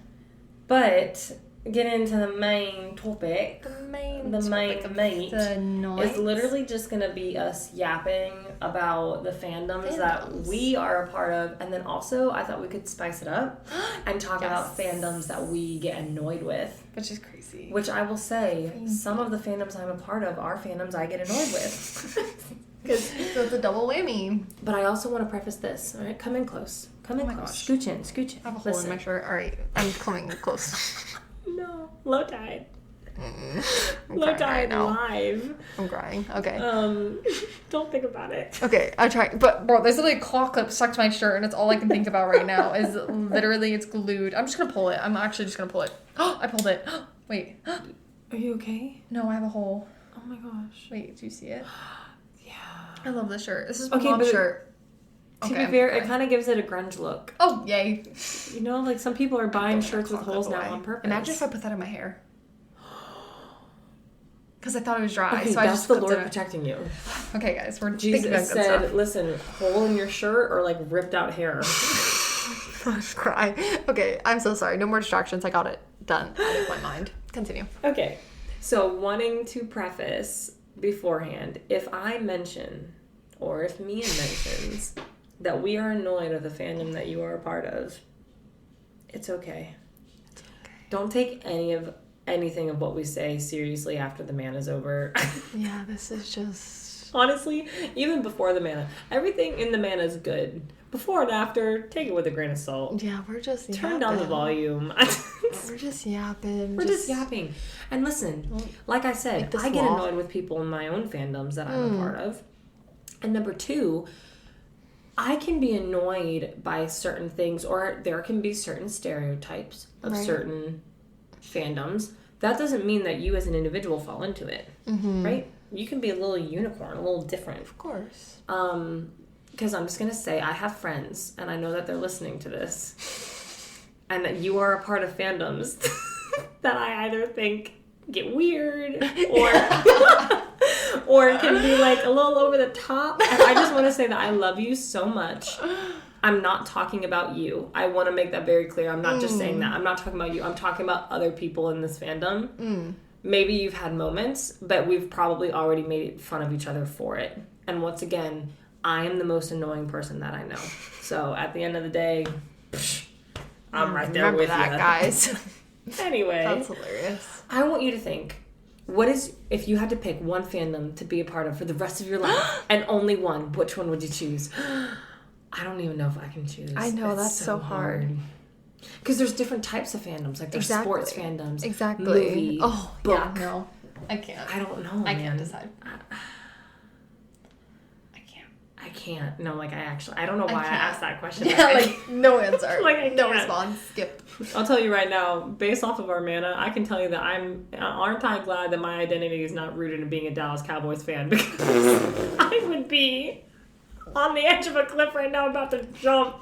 But getting into the main topic. The main meat the is literally just going to be us yapping about the fandoms that we are a part of. And then also, I thought we could spice it up and talk about fandoms that we get annoyed with. Which is crazy. Which I will say, some of the fandoms I'm a part of are fandoms I get annoyed with. So it's a double whammy. But I also want to preface this. All right, come in close. Come in close. Gosh. Scooch in. I have a hole in my shirt. All right, I'm coming close. No, low tide. Low tide live. I'm crying. Okay. Don't think about it. Okay, I try. But bro, there's literally a claw clip stuck to my shirt, and it's all I can think about right now. Is literally it's glued. I'm just gonna pull it. I'm actually just gonna pull it. Oh, I pulled it. Wait. Are you okay? No, I have a hole. Oh my gosh. Wait, do you see it? Yeah. I love this shirt. This is my mom's shirt. To be fair, it kind of gives it a grunge look. Oh, yay. You know, like some people are buying shirts with holes now on purpose. Imagine if I put that in my hair. Because I thought it was dry. Okay, so that's the Lord protecting you. Okay, guys, we're Jesus said, listen, hole in your shirt or like ripped out hair. I was crying. Okay, I'm so sorry. No more distractions. I got it done out of my mind. Continue. Okay, so wanting to preface beforehand, if I mention, or if Mia mentions, that we are annoyed with the fandom that you are a part of, it's okay. It's okay. Don't take anything of what we say seriously after the man is over. Yeah, this is just... Honestly, even before the mana, everything in the mana is good. Before and after, take it with a grain of salt. Yeah, we're just Turn down the volume. We're just yapping. We're just yapping. And listen, like I said, I get annoyed with people in my own fandoms that I'm a part of. And number two, I can be annoyed by certain things, or there can be certain stereotypes of certain fandoms. That doesn't mean that you as an individual fall into it, right? You can be a little unicorn, a little different. Of course. Because I'm just going to say, I have friends, and I know that they're listening to this, and that you are a part of fandoms that I either think get weird, or can be like a little over the top. And I just want to say that I love you so much. I'm not talking about you. I want to make that very clear. I'm not just saying that. I'm not talking about you. I'm talking about other people in this fandom. Maybe you've had moments, but we've probably already made fun of each other for it. And once again, I am the most annoying person that I know. So at the end of the day, I'm right there with that, you. Guys. Anyway. That's hilarious. I want you to think, if you had to pick one fandom to be a part of for the rest of your life, and only one, which one would you choose? I don't even know if I can choose. I know, that's so hard. Because there's different types of fandoms. Like there's sports fandoms. Exactly. Movie. Oh, book. yeah, no. I can't. I don't know, I can't decide. I can't. No, like I don't know why I asked that question. Yeah, like no answer. Like no response. Skip. I'll tell you right now, based off of our mana, I can tell you that aren't I glad that my identity is not rooted in being a Dallas Cowboys fan, because I would be on the edge of a cliff right now about to jump.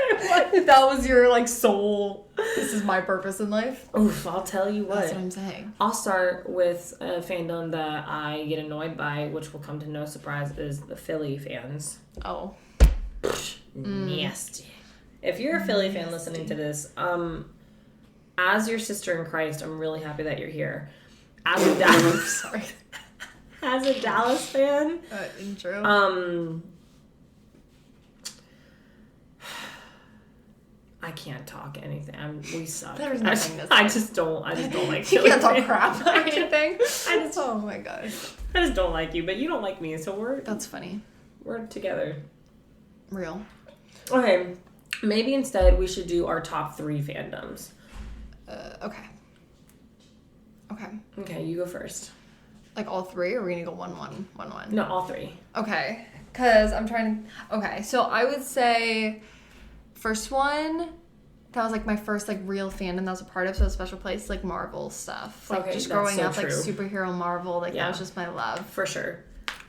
If that was your like soul, this is my purpose in life. Oof, I'll tell you what. That's what I'm saying. I'll start with a fandom that I get annoyed by, which will come to no surprise, is the Philly fans. Oh. Nasty. If you're a Philly fan listening to this, as your sister in Christ, I'm really happy that you're here. As a Dallas as a Dallas fan, intro. I can't talk anything. We suck. There's nothing to say. I just don't like you. Philly Can't talk fans. crap or anything. Oh my gosh. I just don't like you, but you don't like me, so That's funny. we're together. Real. Okay, Maybe instead we should do our top 3 fandoms. Okay. Okay, you go first. Like all 3, or are we gonna go 1, 1, 1, 1? No, all 3. Okay. Because I'm trying to... Okay, so I would say first one, that was like my first like real fandom that I was a part of, so a special place, like Marvel stuff. Like just growing up, like superhero Marvel, like that was just my love. For sure.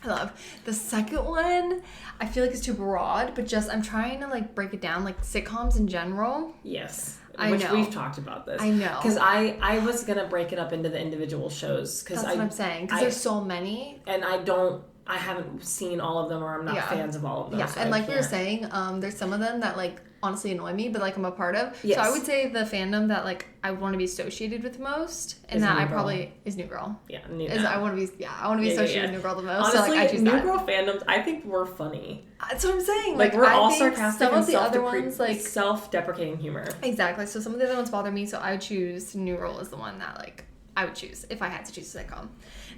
I love. The second one, I feel like it's too broad, but just I'm trying to like break it down, like sitcoms in general. Yes. Which we've talked about this. I know. Because I was going to break it up into the individual shows. That's what I'm saying. Because there's so many. And I haven't seen all of them, or I'm not fans of all of them. Yeah, so and like we were saying, there's some of them that like honestly annoy me, but like I'm a part of. Yes. So I would say the fandom that like I want to be associated with the most, and that I probably is New Girl. Yeah, I want to be associated with New Girl the most. Honestly, so, like, I choose New that. Girl fandoms, I think we're funny. That's what I'm saying. Like we're all sarcastic some and of the other ones, like self-deprecating humor. Exactly. So some of the other ones bother me. So I would choose New Girl as the one that like I would choose if I had to choose a sitcom.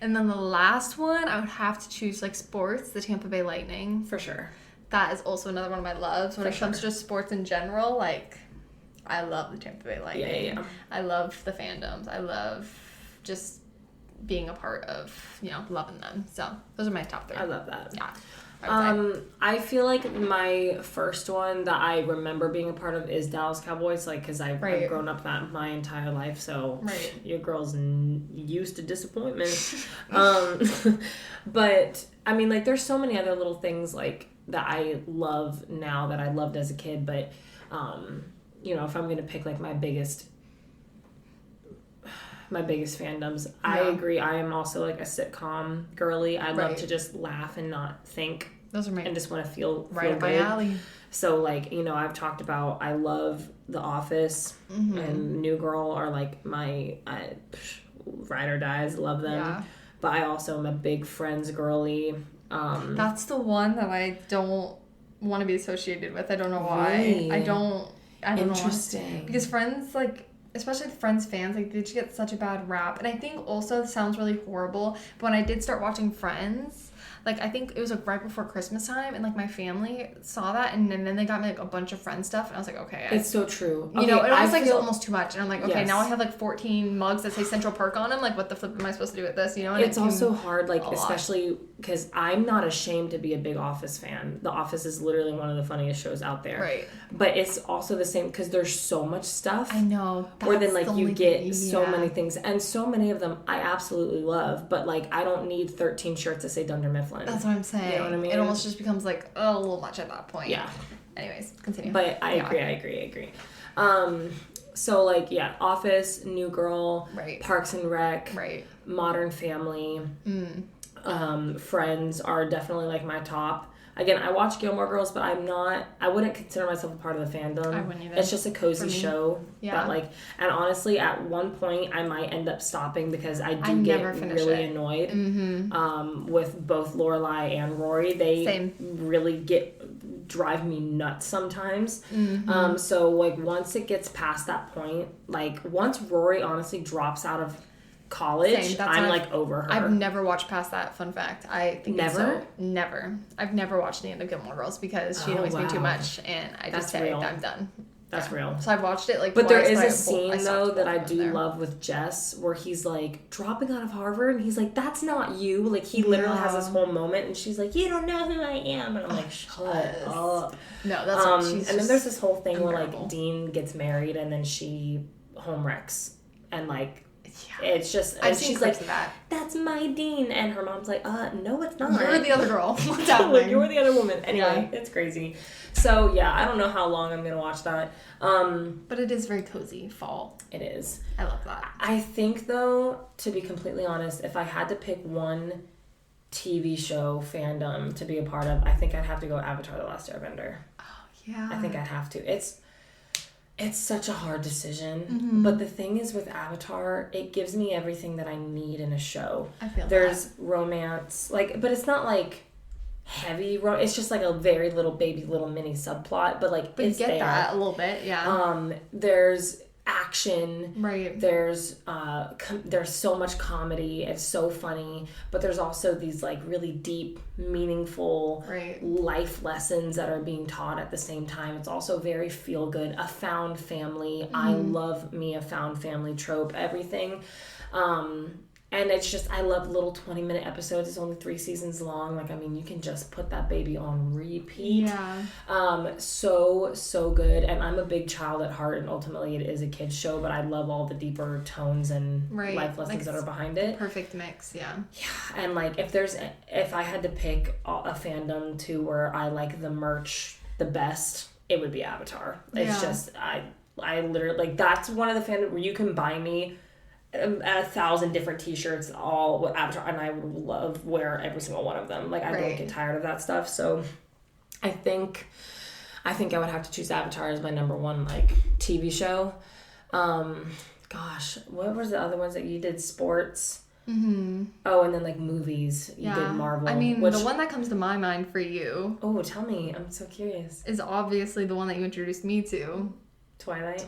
And then the last one, I would have to choose like sports, the Tampa Bay Lightning. For sure. That is also another one of my loves. When it comes to just sports in general, like, I love the Tampa Bay Lightning. Yeah. I love the fandoms. I love just being a part of, loving them. So, those are my top 3. I love that. Yeah. I feel like my first one that I remember being a part of is Dallas Cowboys, like, because I've grown up that my entire life, so your girl's used to disappointment. But, I mean, like, there's so many other little things, like, that I love now that I loved as a kid, but, if I'm going to pick, like, my biggest fandoms, I agree. I am also, like, a sitcom girly. I love to just laugh and not think. Those are my... And just want to feel up my good. alley. So, like, I've talked about, I love The Office and New Girl are, like, my ride or dies. Love them. Yeah. But I also am a big Friends girly. That's the one that I don't want to be associated with. I don't know why. Really? I don't Interesting. know. Because Friends, like, especially Friends fans, like, they just get such a bad rap. And I think also it sounds really horrible, but when I did start watching Friends, like, I think it was, like, right before Christmas time, and, like, my family saw that, and then they got me, like, a bunch of Friends stuff, and I was like, okay. It's so true. It almost, like, it's almost too much, and I'm like, okay, now I have, like, 14 mugs that say Central Perk on them, like, what the flip am I supposed to do with this, And it's also hard, like, especially because I'm not ashamed to be a big Office fan. The Office is literally one of the funniest shows out there. Right. But it's also the same, because there's so much stuff. I know. Where then, like, you get so many things, and so many of them I absolutely love, but, like, I don't need 13 shirts that say Dunder Mifflin. That's what I'm saying. You know what I mean? It almost just becomes, like, a little much at that point. Yeah. Anyways, continue. But I agree. So, like, Office, New Girl, Parks and Rec, Modern Family, Friends are definitely, like, my top. Again, I watch Gilmore Girls, but I wouldn't consider myself a part of the fandom. I wouldn't either. It's just a cozy show. Yeah. That, like, and honestly, at one point, I might end up stopping because I get really annoyed with both Lorelai and Rory. They really drive me nuts sometimes. So, like, once it gets past that point, like, once Rory honestly drops out of college, I'm like over her. I've never watched past that, fun fact. I think never. I've never watched the end of Gilmore Girls because she annoys me too much, and I just say I'm done. That's real. So I've watched it, like, but twice, there is a scene though that I do love with Jess where he's like dropping out of Harvard and he's like, that's not you. Like, he literally has this whole moment and she's like, you don't know who I am, and I'm like, shut up. No, that's what she's and then there's this whole thing where, like, Dean gets married and then she home wrecks and, like, it's just, and she's like, that's my Dean, and her mom's like, no, it's not. You're the other girl. You're the other woman. Anyway, it's crazy. So I don't know how long I'm gonna watch that. But it is very cozy fall. It is. I love that. I think, though, to be completely honest, if I had to pick one TV show fandom to be a part of, I think I'd have to go Avatar: The Last Airbender. Oh yeah. I think I'd have to. It's such a hard decision, but the thing is with Avatar, it gives me everything that I need in a show. I feel There's romance, like, but it's not like heavy. It's just like a very little mini subplot, but like, but it's you get there. that a little bit, yeah. There's action. Right. There's there's so much comedy. It's so funny, but there's also these like really deep, meaningful life lessons that are being taught at the same time. It's also very feel good. A found family. I love me a found family trope. Everything. And it's just, I love little 20-minute episodes. It's only 3 seasons long. Like, I mean, you can just put that baby on repeat. Yeah. So good. And I'm a big child at heart, and ultimately it is a kid's show, but I love all the deeper tones and life lessons that are behind it. Perfect mix, yeah. Yeah, and like, if I had to pick a fandom to where I like the merch the best, it would be Avatar. It's just, I literally, like, that's one of the fandoms where you can buy me 1,000 different t-shirts all with Avatar, and I would love wear every single one of them. Like, I don't get tired of that stuff. So I think I would have to choose Avatar as my number one like TV show. Gosh, what was the other ones that you did? Sports. Oh, and then like movies. You did Marvel. I mean, the one that comes to my mind for you. Oh, tell me. I'm so curious. Is obviously the one that you introduced me to. Twilight.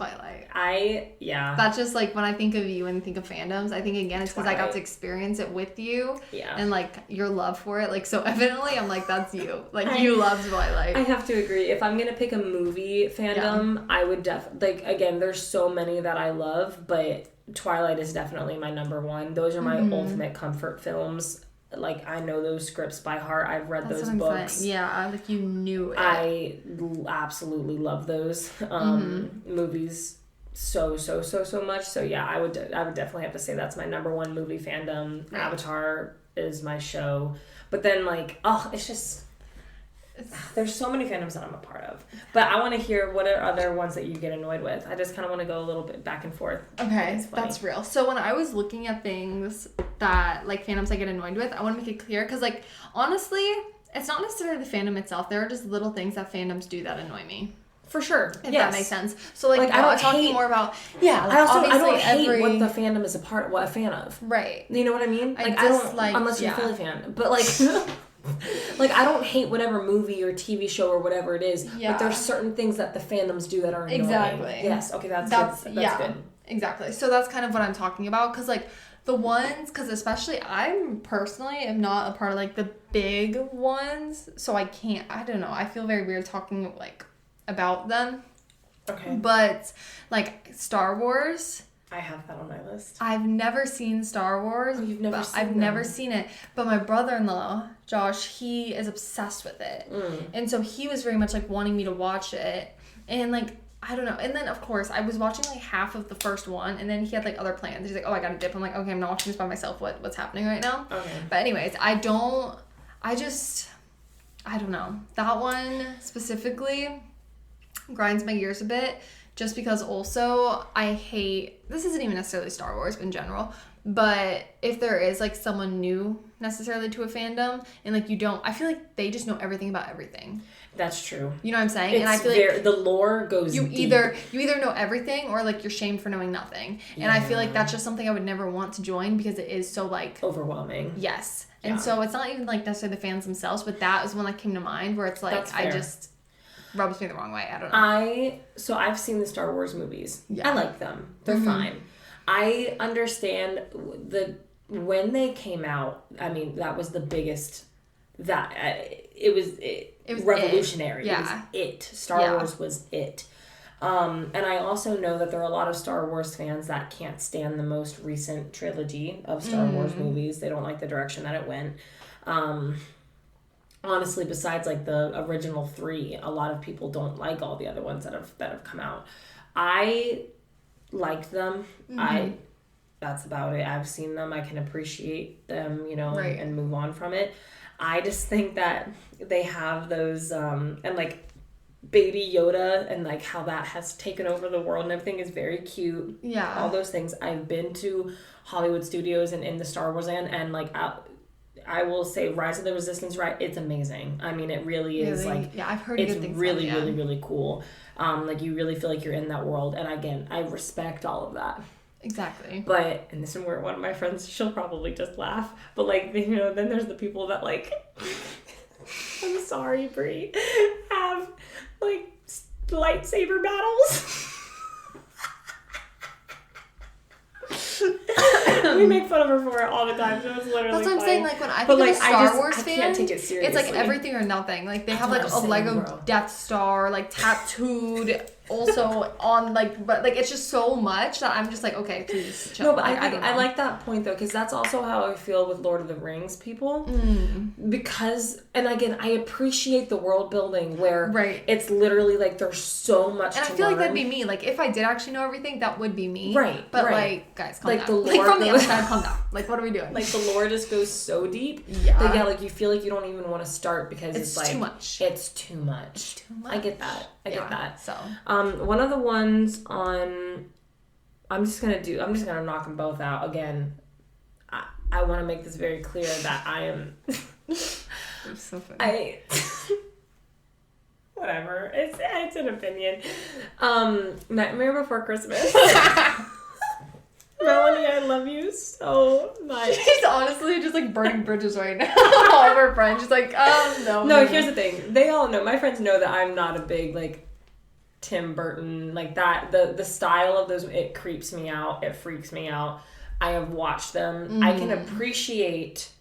Yeah. That's just like when I think of you and think of fandoms, I think again it's because I got to experience it with you. Yeah. And like your love for it. Like, so evidently I'm like, that's you. Like, you love Twilight. I have to agree. If I'm gonna pick a movie fandom, I would like, again, there's so many that I love, but Twilight is definitely my number one. Those are my ultimate comfort films. Like, I know those scripts by heart. I've read those books. Yeah, like you knew it. I absolutely love those movies so much. So yeah, I would definitely have to say that's my number one movie fandom. Right. Avatar is my show. But then like, it's just, there's so many fandoms that I'm a part of. But I want to hear, what are other ones that you get annoyed with? I just kind of want to go a little bit back and forth. Okay, that's real. So when I was looking at things that, like, fandoms I get annoyed with, I want to make it clear, because, like, honestly, it's not necessarily the fandom itself. There are just little things that fandoms do that annoy me. For sure. If that makes sense. So, like I'm talking more about... Yeah, like, I don't hate what the fandom is a fan of. Right. You know what I mean? Like, I don't... Like, unless you're a Philly fan. But, like... like, I don't hate whatever movie or TV show or whatever it is, but there's certain things that the fandoms do that are annoying. Exactly. Yes, okay, that's good. That's good. Exactly. So that's kind of what I'm talking about, because, like, the ones, because especially I personally am not a part of, like, the big ones, so I don't know, I feel very weird talking, like, about them. Okay. But, like, Star Wars... I have that on my list. I've never seen Star Wars. Oh, you've never seen it? I've never seen it. But my brother-in-law, Josh, he is obsessed with it. And so he was very much, like, wanting me to watch it. And, like, I don't know. And then, of course, I was watching, like, half of the first one. And then he had, like, other plans. He's like, oh, I got to dip. I'm like, okay, I'm not watching this by myself. What's happening right now? Okay. But anyways, I don't know. That one specifically grinds my gears a bit. Just because also I hate, this isn't even necessarily Star Wars in general, but if there is like someone new necessarily to a fandom and like I feel like they just know everything about everything. That's true. You know what I'm saying? And I feel like the lore goes deep. You either know everything or like you're shamed for knowing nothing. Yeah. And I feel like that's just something I would never want to join because it is so like overwhelming. Yes. Yeah. And so it's not even like necessarily the fans themselves, but that is one that came to mind where it's like I just rubs me the wrong way. I don't know. So I've seen the Star Wars movies. Yeah. I like them. They're fine. I understand when they came out, I mean, that was the biggest, it was revolutionary. Yeah. It was it. Star Wars was it. And I also know that there are a lot of Star Wars fans that can't stand the most recent trilogy of Star Wars movies. They don't like the direction that it went. Honestly, besides like the original 3, a lot of people don't like all the other ones that have come out. I liked them. That's about it. I've seen them. I can appreciate them, and move on from it. I just think that they have those and like Baby Yoda and like how that has taken over the world and everything is very cute. Yeah. All those things. I've been to Hollywood Studios and in the Star Wars land, and like I will say Rise of the Resistance ride, it's amazing. I mean, it really is like... Yeah, I've heard it's good things really, about it, really, really cool. Like, you really feel like you're in that world. And again, I respect all of that. Exactly. But, and this is where one of my friends, she'll probably just laugh. But, like, then there's the people that, like... I'm sorry, Brie. Have, like, lightsaber battles. We make fun of her for it all the time, so it's literally That's what I'm funny. saying. Like when I think of a Star Wars fan, I can't take it seriously. it's like everything or nothing. Like they have That's like what a I'm saying, Lego bro. Death Star like tattooed also on like, but like it's just so much that I'm just like, okay, please chill. No, but like, I don't know. like that point though, because that's also how I feel with Lord of the Rings people. Because, and again, I appreciate the world building where Right. it's literally like there's so much And to I feel learn. like that'd be me. Like if I did actually know everything, that would be me. Right, But right. like, guys, calm Like, down. the Like lore from the goes- outside, calm down. Like what are we doing? Like the lore just goes so deep. Yeah. That, yeah, like you feel like you don't even want to start because it's like too much. It's too much. Too much. I get that. I get that. So One of the ones on, I'm just gonna knock them both out again. I want to make this very clear that I am. it's so funny. Whatever. It's an opinion. Nightmare Before Christmas. Melanie, I love you so much. She's honestly just like burning bridges right now. All of her friends, she's like, no. No, here's the thing. They all know. My friends know that I'm not a big like Tim Burton like that. The style of those, it creeps me out. It freaks me out. I have watched them. I can appreciate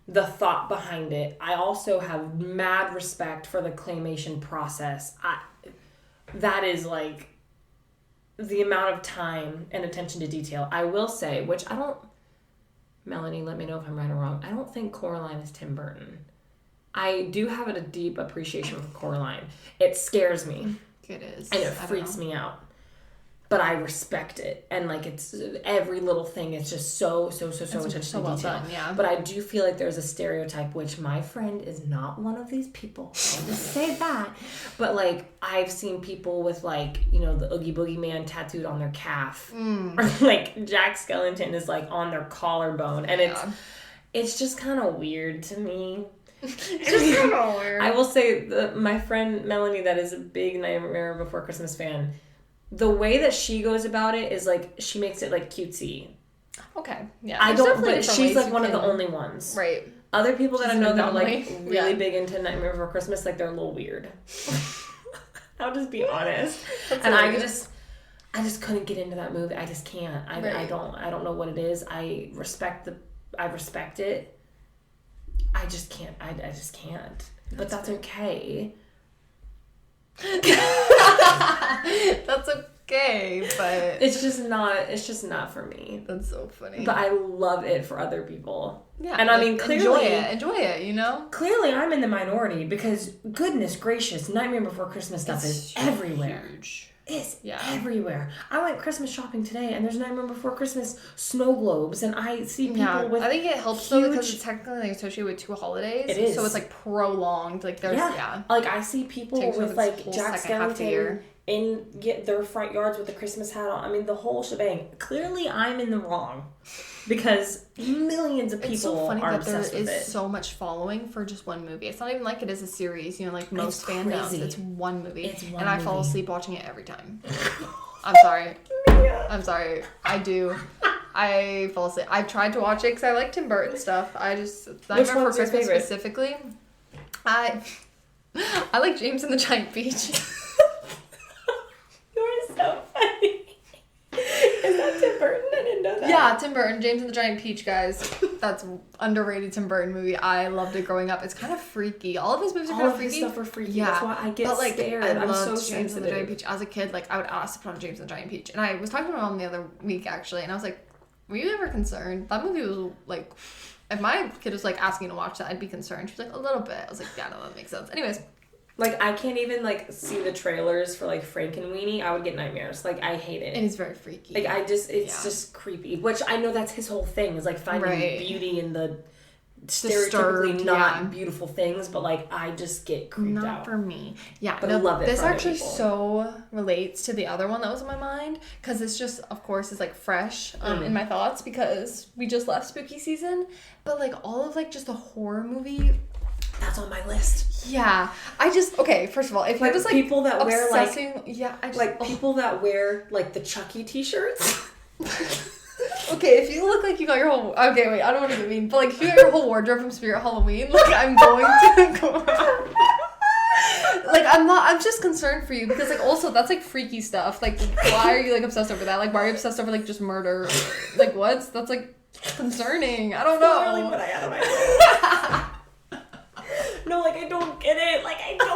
the thought behind it. I also have mad respect for the claymation process. That is like the amount of time and attention to detail. I will say, which I don't, Melanie, let me know if I'm right or wrong. I don't think Coraline is Tim Burton. I do have a deep appreciation for Coraline. It scares me. It is. And it freaks me out. But I respect it. And like it's every little thing is just so attention to well detail. done, yeah. But I do feel like there's a stereotype, which my friend is not one of these people. I'll just say that. But like I've seen people with like, you know, the Oogie Boogie Man tattooed on their calf. Or like Jack Skellington is like on their collarbone. And it's just kind of weird to me. It's just kind of weird. I will say my friend Melanie, that is a big Nightmare Before Christmas fan, the way that she goes about it is like she makes it like cutesy. Okay, yeah. I There's don't, definitely but different she's ways like you one of the can- only ones. Right. Other people that I She's know an that are like anomaly. really Yeah. big into Nightmare Before Christmas, like they're a little weird. I'll just be honest. That's And hilarious. I just couldn't get into that movie. I just can't. I Right. don't know what it is. I respect it. I just can't. I just can't. But that's okay. That's okay, but It's just not for me. that's so funny. But I love it for other people. yeah, And I like, mean, clearly enjoy it, you know? Clearly I'm in the minority because goodness gracious, Nightmare Before Christmas stuff is everywhere. Huge. It's Yeah. everywhere. I went Christmas shopping today and there's Nightmare Before Christmas snow globes and I see people Yeah, with I think it helps though because huge- it's technically associated with 2 holidays. It is. So it's like prolonged. Like there's Like I see people Takes with up like its whole Jack second half of the Skellington year. in their front yards with the Christmas hat on. I mean the whole shebang. Clearly I'm in the wrong because millions of people It's so funny are that there obsessed with is it. so much following for just one movie. It's not even like it is a series, you know, like most It's fandoms. crazy. It's one movie. It's one and I fall movie. asleep watching it every time. I'm sorry. I'm sorry. I do. I fall asleep. I've tried to watch it because I like Tim Burton stuff. I just Nightmare Before one's your Christmas favorite? specifically. I like James and the Giant Peach. You're so funny. Is that Tim Burton? I didn't know that. Yeah, Tim Burton, James and the Giant Peach, guys. That's underrated Tim Burton movie. I loved it growing up. It's kind of freaky. All of his movies are All kind of of his freaky. stuff are freaky. Yeah, That's why I get but like scared. I I'm loved so James and the sensitive. Giant Peach as a kid. Like I would ask to put on James and the Giant Peach, and I was talking to my mom the other week actually, and I was like, "Were you ever concerned? That movie was like, if my kid was like asking to watch that, I'd be concerned." She was like, "A little bit." I was like, "Yeah, no, that makes sense." Anyways. Like, I can't even, like, see the trailers for, like, Frankenweenie. I would get nightmares. Like, I hate it. It is very freaky. Like, it's just creepy. Which I know that's his whole thing, is, like, finding beauty in the stereotypically Disturbed, not beautiful things. But, like, I just get creeped out. Not for me. Yeah, But I love it This for other actually people. so relates to the other one that was in my mind because it's just, of course, is like fresh in my thoughts because we just left spooky season. But like all of like just a horror movie. That's on my list. Yeah, okay. First of all, if Like, you're just like people that wear, like- yeah, I just Like, people that wear, like, the Chucky t-shirts. Okay, if you look like you got your whole okay, wait, I don't want to be mean, but like if you got your whole wardrobe from Spirit Halloween, like I'm going to go Like, I'm just concerned for you because, like, also, that's, like, freaky stuff. Like, why are you, like, obsessed over that? Like, why are you obsessed over, like, just murder? Like, what? That's, like, concerning. I don't know. Literally what I had on my head. No, like, I don't get it. Like, I don't.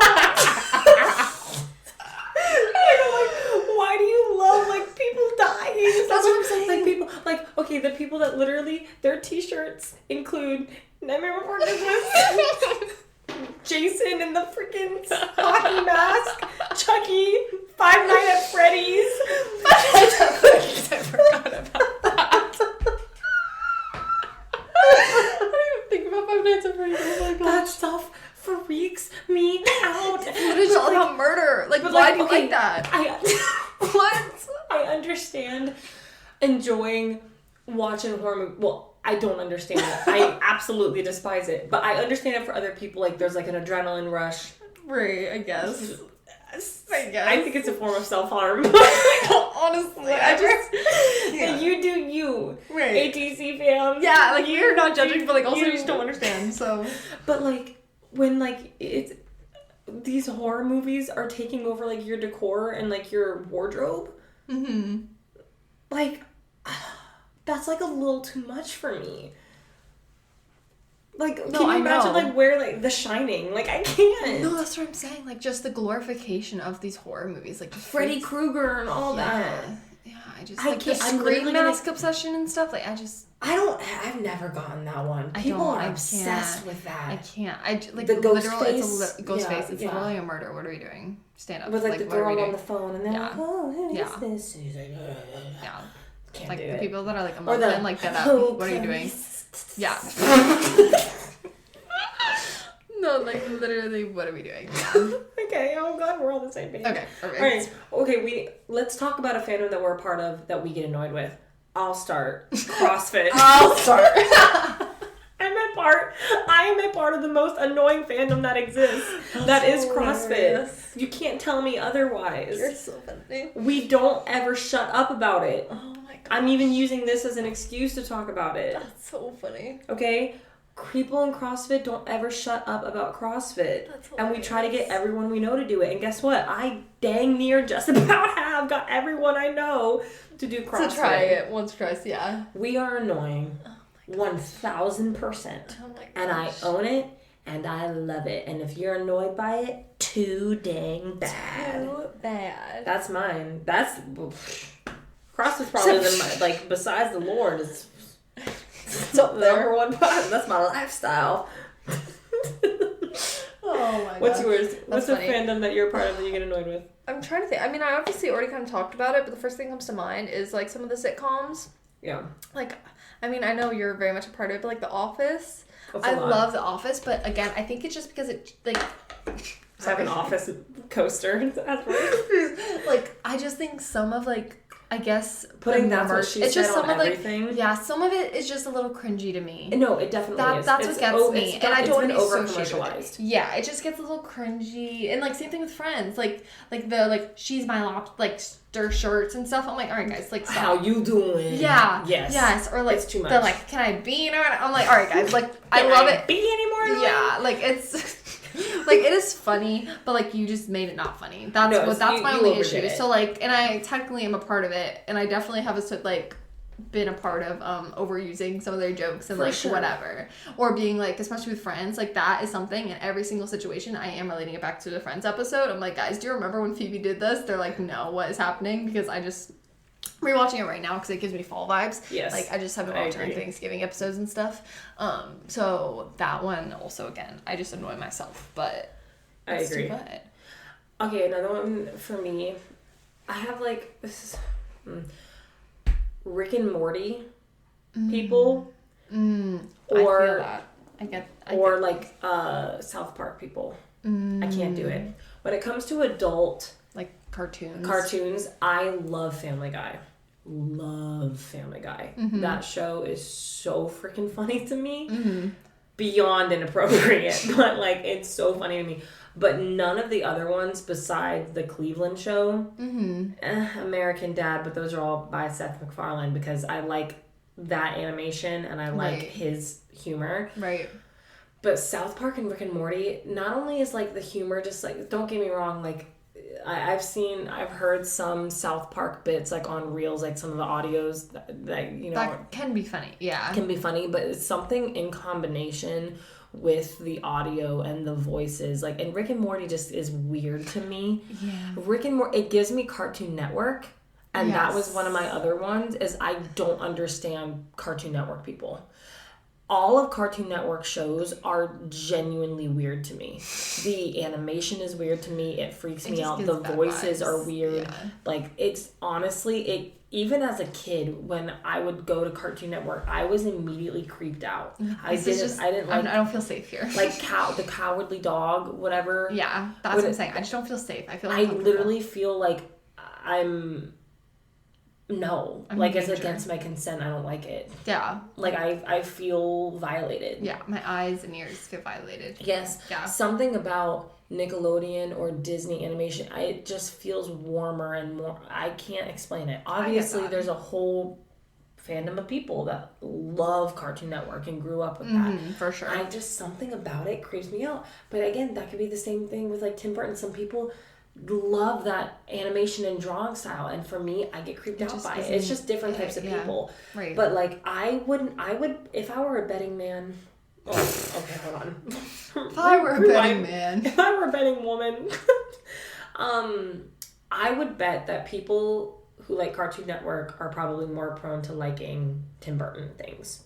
Like, why do you love, like, people dying? That's what I'm saying. Like, people, like, okay, the people that literally, their t-shirts include Nightmare Before Christmas, Jason in the freaking hockey mask, Chucky, Five Nights at Freddy's. I forgot about that. I didn't even think about Five Nights at Freddy's. Oh my god. That stuff freaks me out. It is all about murder. Like, But, why like, do you okay, like that? What? I understand enjoying watching horror movies. Well, I don't understand it. I absolutely despise it. But I understand it for other people. Like, there's, like, an adrenaline rush. Right, I guess. I think it's a form of self-harm. Honestly, I just... Yeah. You do you. Right. ATC fam. Yeah, like, we're not judging, but, like, also you just don't understand, so... But, like, when, like, it's... These horror movies are taking over, like, your decor and, like, your wardrobe. Mm-hmm. Like, that's, like, a little too much for me. Like, can you imagine, like, wear, like, The Shining? Like, I can't. No, that's what I'm saying. Like, just the glorification of these horror movies. Like, Freddy Krueger and all that. Yeah, I just, I like, the can't- I'm scream literally mask obsession and stuff. Like, I've never gotten that one. People are obsessed with that. I can't. Like, the ghost literal, face. it's a ghost Yeah, face. It's yeah. literally a murder. What are we doing? Stand up. With, like, the what are we girl doing? on the phone, and they're Yeah. like, oh, who is Yeah. this? She's like, ugh. Yeah. Can't Like, do the it. people that are, like, a Or month the, in, like, that oh, what are you doing? Christ. Yeah. No, like, literally, what are we doing? Yeah. Okay, oh god, we're all the same page. Okay, perfect. Alright, okay, let's talk about a fandom that we're a part of that we get annoyed with. I'll start. CrossFit. I'll start. I am a part of the most annoying fandom that exists. That is CrossFit. Hilarious. You can't tell me otherwise. You're so funny. We don't ever shut up about it. Oh my god. I'm even using this as an excuse to talk about it. That's so funny. Okay? People in CrossFit don't ever shut up about CrossFit. That's and we try to get hilarious. everyone we know to do it. And guess what? I dang near just about have got everyone I know to do CrossFit. To try it once, twice, yeah. We are annoying. Oh my 1,000%. Oh my gosh. And I own it and I love it. And if you're annoyed by it, too dang bad. Too bad. That's mine. That's CrossFit's probably like besides the Lord, it's up there. number one part. That's my lifestyle. Oh my god. What's yours? What's funny. a fandom that you're a part of that you get annoyed with? I'm trying to think. I mean, I obviously already kind of talked about it, but the first thing that comes to mind is, like, some of the sitcoms. Yeah. Like, I mean, I know you're very much a part of it, but, like, The Office. That's a I lot. love The Office, but again, I think it's just because it, like... Just have an office coaster. Like, I just think some of, like, I guess Putting the That's What merch- She it's Said just some on of everything. like some of it is just a little cringy to me. No, it definitely is. That's what gets me, and I don't been want to over associate with commercialized. it. Yeah, it just gets a little cringy, and like same thing with Friends, like she's my lobster shirts and stuff. I'm like, all right, guys, like stop. How you doing? Yeah. Yes. Or like It's too much. the like, can I be? I'm like, all right, guys, like I love it. Be anymore? Yeah, like it's. Like, it is funny, but, like, you just made it not funny. That's my only issue. It. So, like, and I technically am a part of it, and I definitely have, been a part of overusing some of their jokes and, For like, sure. whatever. Or being, like, especially with Friends, like, that is something in every single situation. I am relating it back to the Friends episode. I'm like, guys, do you remember when Phoebe did this? They're like, no, what is happening? Because I just... rewatching it right now because it gives me fall vibes. Yes. Like, I just have been watching like Thanksgiving episodes and stuff. So that one also, again, I just annoy myself, but I agree. too bad. Okay, another one for me. I have like this is Rick and Morty people, I feel or that. I get like South Park people. I can't do it. When it comes to adult like cartoons. I love Family Guy. Love Family Guy. Mm-hmm. That show is so freaking funny to me. Beyond inappropriate, but like it's so funny to me. But none of the other ones besides the Cleveland show, American Dad, but those are all by Seth MacFarlane because I like that animation and I like Right. his humor. Right. But South Park and Rick and Morty, not only is like the humor just like, don't get me wrong, like I've heard some South Park bits like on Reels, like some of the audios that you know that can be funny. Yeah, can be funny, but it's something in combination with the audio and the voices, like, and Rick and Morty just is weird to me. Yeah, Rick and Morty, it gives me Cartoon Network, and that was Yes. one of my other ones. Is I don't understand Cartoon Network people. All of Cartoon Network shows are genuinely weird to me. The animation is weird to me. It freaks It me just out. gives The bad voices vibes. are weird. Yeah. Like, it's honestly, it even as a kid, when I would go to Cartoon Network, I was immediately creeped out. I didn't like I don't feel safe here. like the cowardly dog, whatever. Yeah, that's what I'm saying. I just don't feel safe. I feel I uncomfortable. literally feel like I'm like in it's danger. against my consent. I don't like it. Yeah. Like I feel violated. Yeah, my eyes and ears feel violated. Yes. Yeah. Something about Nickelodeon or Disney animation, it just feels warmer and more. I can't explain it. Obviously, that. there's a whole fandom of people that love Cartoon Network and grew up with that. For sure. I just, something about it creeps me out. But again, that could be the same thing with like Tim Burton. Some people love that animation and drawing style, and for me, I get creeped out by it. It's just different types of people. Right. But like I would if I were a betting man. Oh, okay, hold on. If I were a betting man. If I were a betting woman, I would bet that people who like Cartoon Network are probably more prone to liking Tim Burton things.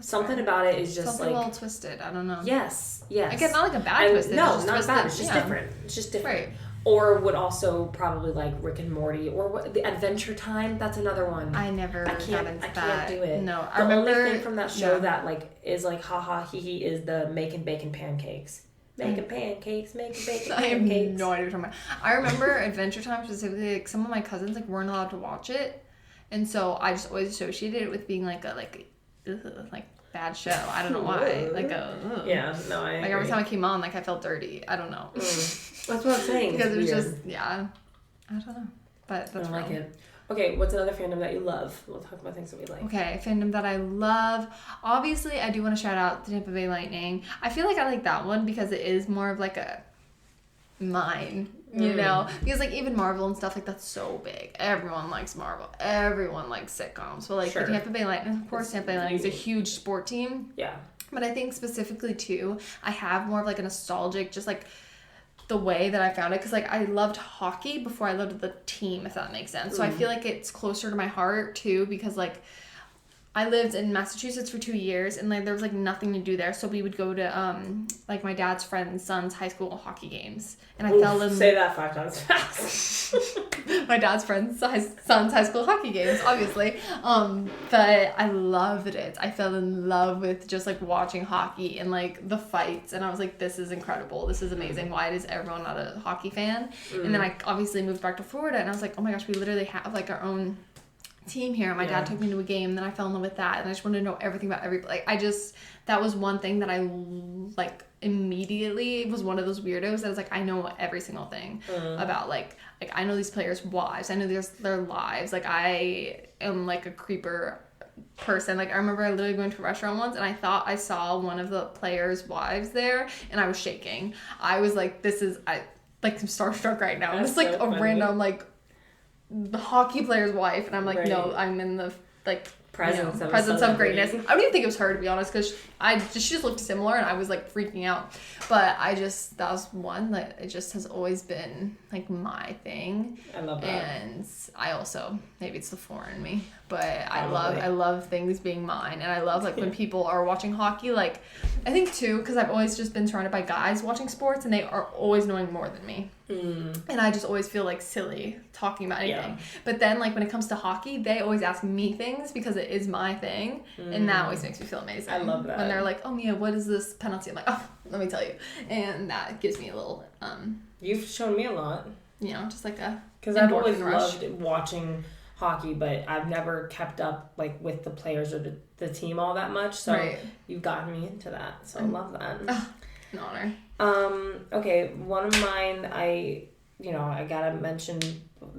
Something fair. about it is just Something like a little twisted. I don't know. yes. Again, not like a bad twist. No, It's just not twisted. bad. It's just Yeah. different. It's just different. Right. Or would also probably like Rick and Morty, or what, the Adventure Time. That's another one. I never got into I that. can't do it. No, The I remember. only thing from that show yeah. that like is like haha hee hee is the making bacon pancakes. Making pancakes, making bacon I have pancakes. no idea what you're talking about. I remember Adventure Time specifically. Like some of my cousins like weren't allowed to watch it, and so I just always associated it with being like a like bad show. I don't know why. Like a Yeah, no, I like every time I came on, like I felt dirty. I don't know. That's what I'm saying. Because It's it was weird. just I don't know. But I that's don't like real. it. Okay, what's another fandom that you love? We'll talk about things that we like. Okay, fandom that I love. Obviously, I do want to shout out the Tampa Bay Lightning. I feel like I like that one because it is more of like a mine, you know? Because like even Marvel and stuff like that's so big. Everyone likes Marvel. Everyone likes sitcoms. So like Sure. the Tampa Bay Lightning, of course, Tampa Bay Lightning is a huge sport team. Yeah. But I think specifically too, I have more of like a nostalgic, just like the way that I found it, because like I loved hockey before I loved the team, if that makes sense. So I feel like it's closer to my heart too, because like I lived in Massachusetts for 2 years and like there was like nothing to do there, so we would go to like my dad's friend's son's high school hockey games, and I fell in Say that 5 times fast. my dad's friend's son's high school hockey games, obviously. But I loved it. I fell in love with just like watching hockey and like the fights, and I was like, this is incredible. This is amazing. Why is everyone not a hockey fan? And then I obviously moved back to Florida, and I was like, oh my gosh, we literally have like our own team here. My dad took me to a game, and then I fell in love with that, and I just wanted to know everything about like that was one thing that I like immediately was one of those weirdos that was like, I know every single thing about like I know these players' wives, I know their lives, like I am like a creeper person. Like I remember I literally going to a restaurant once and I thought I saw one of the players' wives there, and I was shaking. I was like, I'm starstruck right now. That's It's like so a funny. random like the hockey player's wife, and I'm like, Right. no, I'm in the like Presence of presence of greatness. celebrity. I don't even think it was her, to be honest, because she just looked similar, and I was like freaking out. But that was one that it just has always been like my thing. I love that. And I also, maybe it's the foreign in me, but I Probably. love things being mine, and I love like when people are watching hockey. Like I think too, because I've always just been surrounded by guys watching sports, and they are always knowing more than me. And I just always feel like silly talking about anything. Yeah. But then like when it comes to hockey, they always ask me things because it is my thing, and that always makes me feel amazing. I love that. When they're like, oh Mia, what is this penalty? I'm like, oh, let me tell you. And that gives me a little You've shown me a lot. just like a Because I've endorphin always rush. loved watching hockey, but I've never kept up like with the players or the team all that much. So Right. you've gotten me into that. So I love that. An honor. Okay, one of mine, I gotta mention.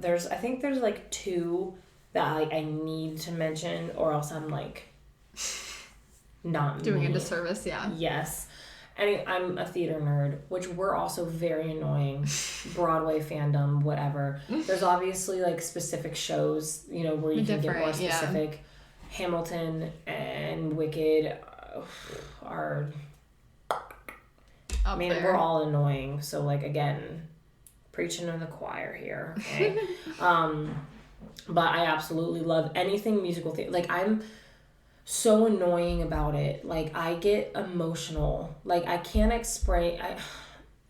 I think there's like 2 that I need to mention, or else I'm like not Doing me. a disservice, yeah. Yes. I'm a theater nerd, which we're also very annoying. Broadway fandom, whatever. There's obviously like specific shows, you know, where you can get more specific. Yeah. Hamilton and Wicked are. I mean, we're all annoying. So like again, preaching in the choir here. Okay? But I absolutely love anything musical theater. Like I'm so annoying about it. Like I get emotional. Like I can't explain.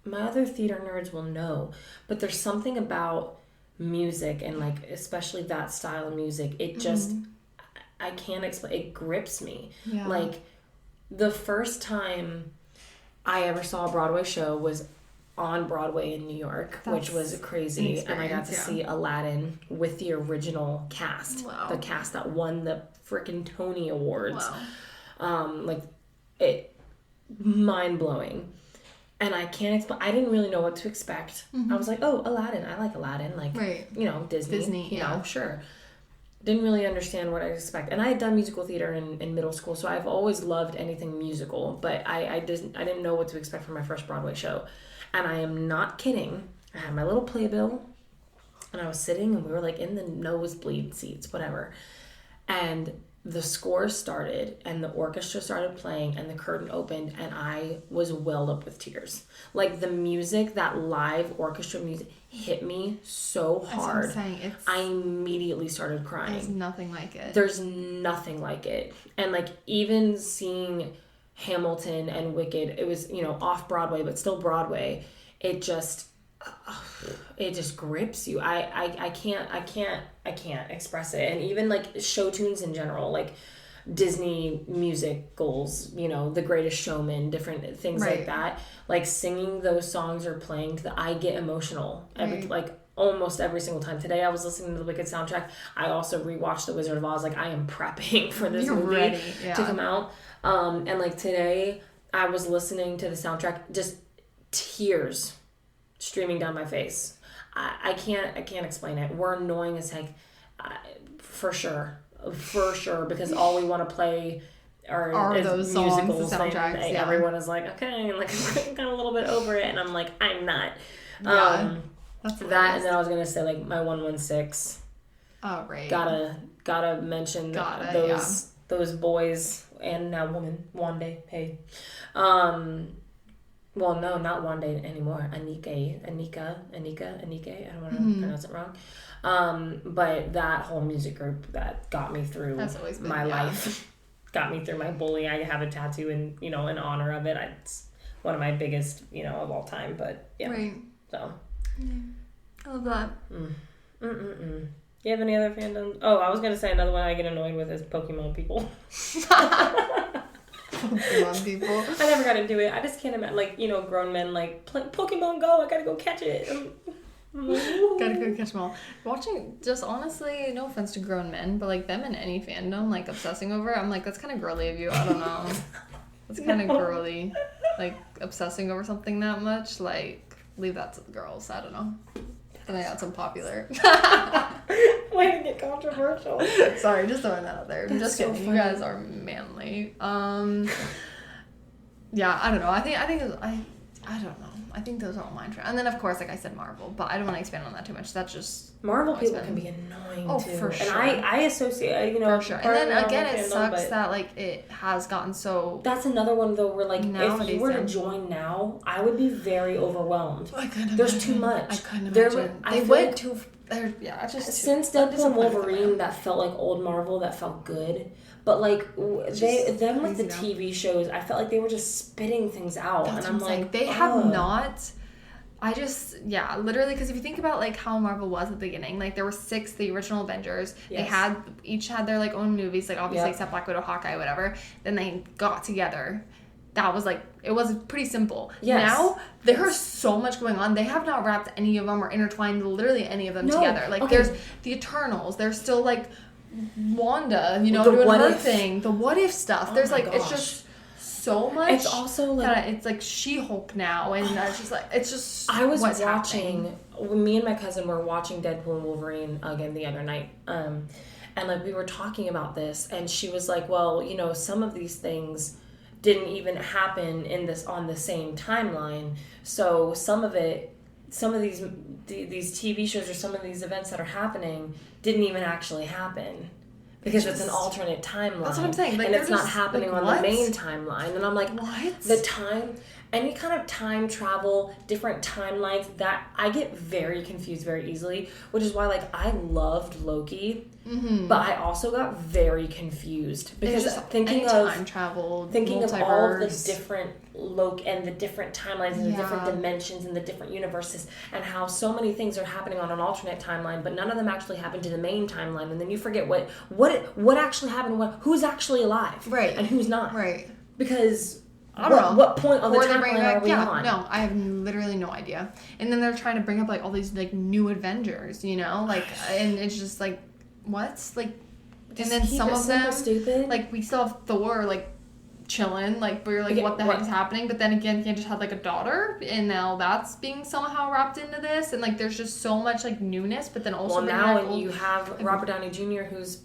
My other theater nerds will know, but there's something about music and like especially that style of music. It just I can't explain. It grips me. Yeah. Like the first time I ever saw a Broadway show was on Broadway in New York, which was crazy, and I got to see Aladdin with the original cast, the cast that won the freaking Tony Awards. Like it, mind blowing, and I can't explain. I didn't really know what to expect. I was like, oh, Aladdin, I like Aladdin, like you know, Disney, you know, sure. Didn't really understand what I expect, and I had done musical theater in middle school, so I've always loved anything musical, but I didn't know what to expect from my first Broadway show. And I am not kidding. I had my little playbill, and I was sitting, and we were like in the nosebleed seats, whatever. And the score started, and the orchestra started playing, and the curtain opened, and I was welled up with tears. Like the music, that live orchestra music, hit me so hard. That's what I'm saying. I immediately started crying. There's nothing like it. There's nothing like it. And like even seeing Hamilton and Wicked, it was, you know, off Broadway but still Broadway, it just grips you. I can't express it. And even like show tunes in general, like Disney musicals, you know, The Greatest Showman, different things like that, like singing those songs or playing to I get emotional like almost every single time. Today I was listening to the Wicked soundtrack. I also rewatched The Wizard of Oz. Like I am prepping for this movie to come out. And like today I was listening to the soundtrack, just tears streaming down my face. I can't explain it. We're annoying as heck, for sure, because all we want to play are those musicals, songs, soundtracks. And everyone is like, okay, like I'm kind of a little bit over it, and I'm like, I'm not. That's that, and then I was gonna say like my 116. Oh right. Gotta mention those boys and now woman Wande. Hey, well no, not Wande anymore. Anika. I don't want to pronounce it wrong. But that whole music group that got me through my life, got me through my bullying. I have a tattoo in honor of it. It's one of my biggest of all time. But yeah, so. I love that. Do you have any other fandoms? Oh, I was going to say another one I get annoyed with is Pokemon people. Pokemon people? I never got into it. I just can't imagine, like, grown men, like, Pokemon Go, I gotta go catch it. Gotta go catch them all. Watching, just honestly, no offense to grown men, but, like, them in any fandom, like, obsessing over it, I'm like, that's kind of girly of you. I don't know. That's kind of girly. Like, obsessing over something that much, like, leave that to the girls. I don't know. Then I got some popular. Way to get controversial. Sorry, just throwing that out there. I'm just kidding. You guys are manly. Yeah, I don't know. I don't know. I think those are all mine. And then, of course, like I said, Marvel. But I don't want to expand on that too much. That's just... Marvel people can be annoying, too. For sure. And I associate, For sure. And then, again, it sucks that, like, it has gotten so... That's another one, though, where, like, if you were to join now, I would be very overwhelmed. I couldn't There's imagine. too much. I couldn't imagine. They went too... Since Deadpool and Wolverine, that felt like old Marvel, that felt good. But like with the TV shows, I felt like they were just spitting things out, and I'm like, they have not. Literally, because if you think about like how Marvel was at the beginning, like there were 6, the original Avengers. Yes. They each had their like own movies, like obviously except Black Widow, Hawkeye, whatever. Then they got together. That was like, it was pretty simple. Yes. Now, there is so much going on. They have not wrapped any of them or intertwined literally any of them together. Like, there's the Eternals. There's still, like, Wanda, doing her thing. The what if stuff. There's, like, it's just so much. It's also, like... It's, like, She-Hulk now. And it's just, like, it's just I was watching... Me and my cousin were watching Deadpool and Wolverine again the other night. And, like, we were talking about this. And she was like, well, some of these things... didn't even happen on the same timeline. So some of these TV shows or some of these events that are happening didn't even actually happen. Because it's an alternate timeline. That's what I'm saying. Like, and it's not happening on the main timeline. And I'm like, what? Any kind of time travel, different timelines, that I get very confused very easily, which is why, like, I loved Loki, but I also got very confused because thinking of time travel, thinking of all of the different Loki and the different timelines and the different dimensions and the different universes, and how so many things are happening on an alternate timeline, but none of them actually happen to the main timeline, and then you forget what actually happened, who's actually alive, right, and who's not, right, because. I don't know. What point on the timeline are we on? No, I have literally no idea. And then they're trying to bring up like all these like new Avengers, you know, like, and it's just like, what? Like, just and then some of them, stupid. like, we still have Thor like chilling, like, we're like, what the heck is happening? But then again, he just had like a daughter, and now that's being somehow wrapped into this, and like, there's just so much like newness. But then also now you have Robert Downey Jr. who's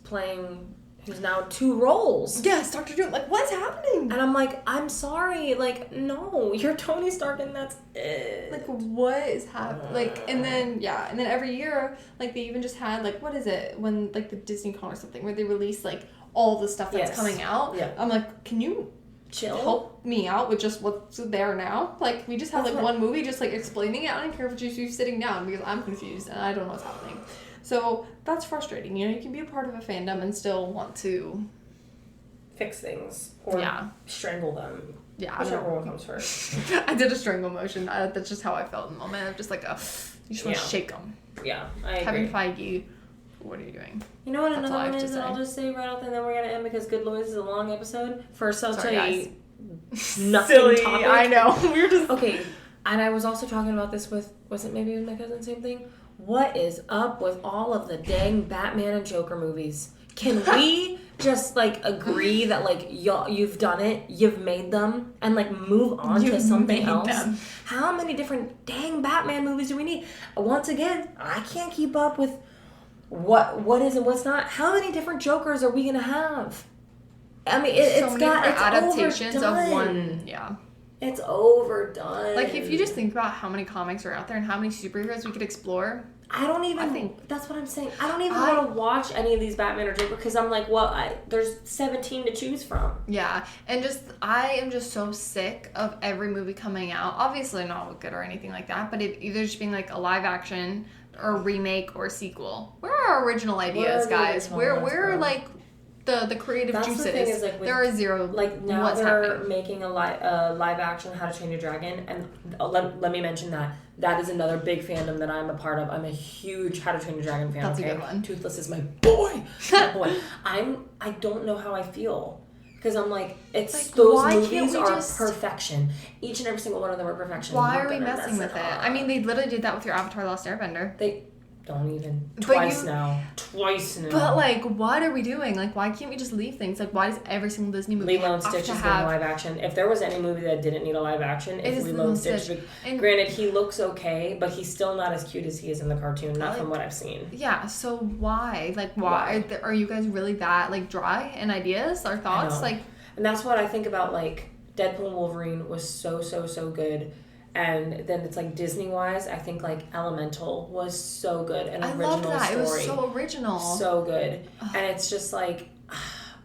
now 2 roles. Yes, Dr. Doom. Like, what's happening? And I'm like, I'm sorry. Like, no, you're Tony Stark and that's it. Like, what is happening? Like, and then every year, like, they even just had, like, what is it? When, like, the Disney Con or something, where they release, like, all the stuff that's coming out. Yeah. I'm like, can you help me out with just what's there now? Like, we just have, like, one movie just, like, explaining it. I don't care if it's just you sitting down, because I'm confused and I don't know what's happening. So that's frustrating. You know, you can be a part of a fandom and still want to fix things or strangle them. Yeah, whichever one comes first. I did a strangle motion. That's just how I felt in the moment. I'm just like, you just want to shake them. Yeah, I agree. Kevin Feige, what are you doing? You know what another one is that I'll just say right off, and then we're gonna end because Good Boys is a long episode for such nothing silly topic. I know. We're just okay. And I was also talking about this with maybe with my cousin, same thing. What is up with all of the dang Batman and Joker movies? Can we just, like, agree that, like, you've done it, you've made them, and, like, move on to something else? How many different dang Batman movies do we need? Once again, I can't keep up with what is and what's not. How many different Jokers are we going to have? I mean, it's adaptations overdone. of one, It's overdone. Like, if you just think about how many comics are out there and how many superheroes we could explore. I think that's what I'm saying. I don't even want to watch any of these Batman or Joker because I'm like, well, there's 17 to choose from. Yeah, and I am just so sick of every movie coming out. Obviously not good or anything like that, but it either just being like a live action or a remake or a sequel. Where are our original ideas, guys? We're like the creative that's juices. The thing is, like, there are zero. Like, now what's they're happening. making a live action How to Train Your Dragon, and let me mention that is another big fandom that I'm a part of. I'm a huge How to Train Your Dragon fan. That's a good one. Toothless is my boy. My boy. I don't know how I feel. Because I'm like, those movies are perfection. Each and every single one of them are perfection. Why are we messing with it? I mean, they literally did that with your Avatar: Last Airbender. They don't even. Twice now. But, like, what are we doing? Like, why can't we just leave things? Like, why does every single Disney movie Lilo and Stitch is getting live action. If there was any movie that didn't need a live action, it's Lilo and Stitch. Granted, he looks okay, but he's still not as cute as he is in the cartoon, not from what I've seen. Yeah, so why? Like, why? Are you guys really that, like, dry in ideas or thoughts? Like, and that's what I think about, like, Deadpool and Wolverine was so good. And then it's like Disney-wise, I think like Elemental was so good. An original story. I love that. It was so original. So good. And it's just like,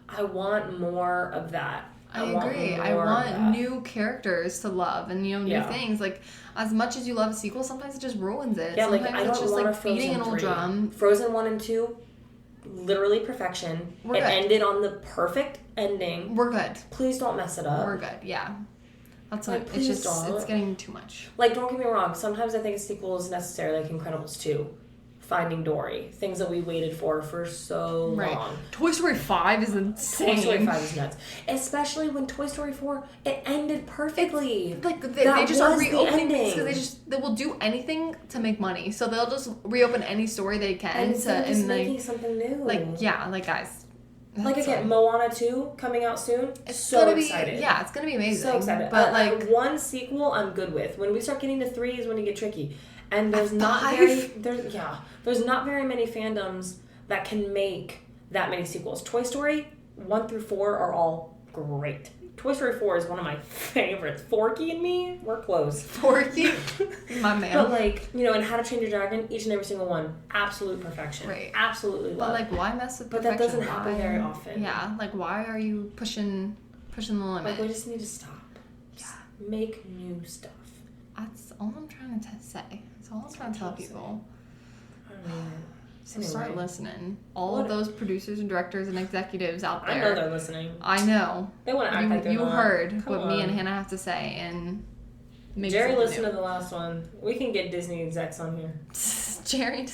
I want more of that. I agree. I want new characters to love and, you know, new things. Like, as much as you love a sequel, sometimes it just ruins it. Yeah, sometimes like, I don't it's just want like a Frozen beating an old 3. drum. Frozen 1 and 2, literally perfection. It ended on the perfect ending. We're good. Please don't mess it up. We're good, yeah. That's like, it's just it's getting too much. Like, don't get me wrong. Sometimes I think a sequel is necessary, like Incredibles 2, Finding Dory, things that we waited for so long. Toy Story 5 is insane. Toy Story 5 is nuts, especially when Toy Story 4 it ended perfectly. Like they just are reopening things because they will do anything to make money. So they'll just reopen any story they can and making something new. Like guys. Like, again, Moana 2 coming out soon. It's so excited. Yeah, it's going to be amazing. So excited. But, like, one sequel, I'm good with. When we start getting to 3 is when you get tricky. And there's not very many fandoms that can make that many sequels. Toy Story 1 through 4 are all great. Toy Story 4 is one of my favorites. Forky and me, we're close. Forky? My man. But, like, you know, and How to Train Your Dragon, each and every single one, absolute perfection. Right. Absolutely love. But, like, why mess with But perfection? that doesn't happen very often. Yeah, like, why are you pushing the limit? Like, we just need to stop. Just make new stuff. That's all I'm trying to say. That's all I'm trying to tell people. I mean, So start listening. All of those producers and directors and executives out there. I know they're listening. I know. They want to act like they're You not. heard Come what on. me and Hannah have to say and make Jerry something listened new. to the last one. We can get Disney execs on here. Jerry,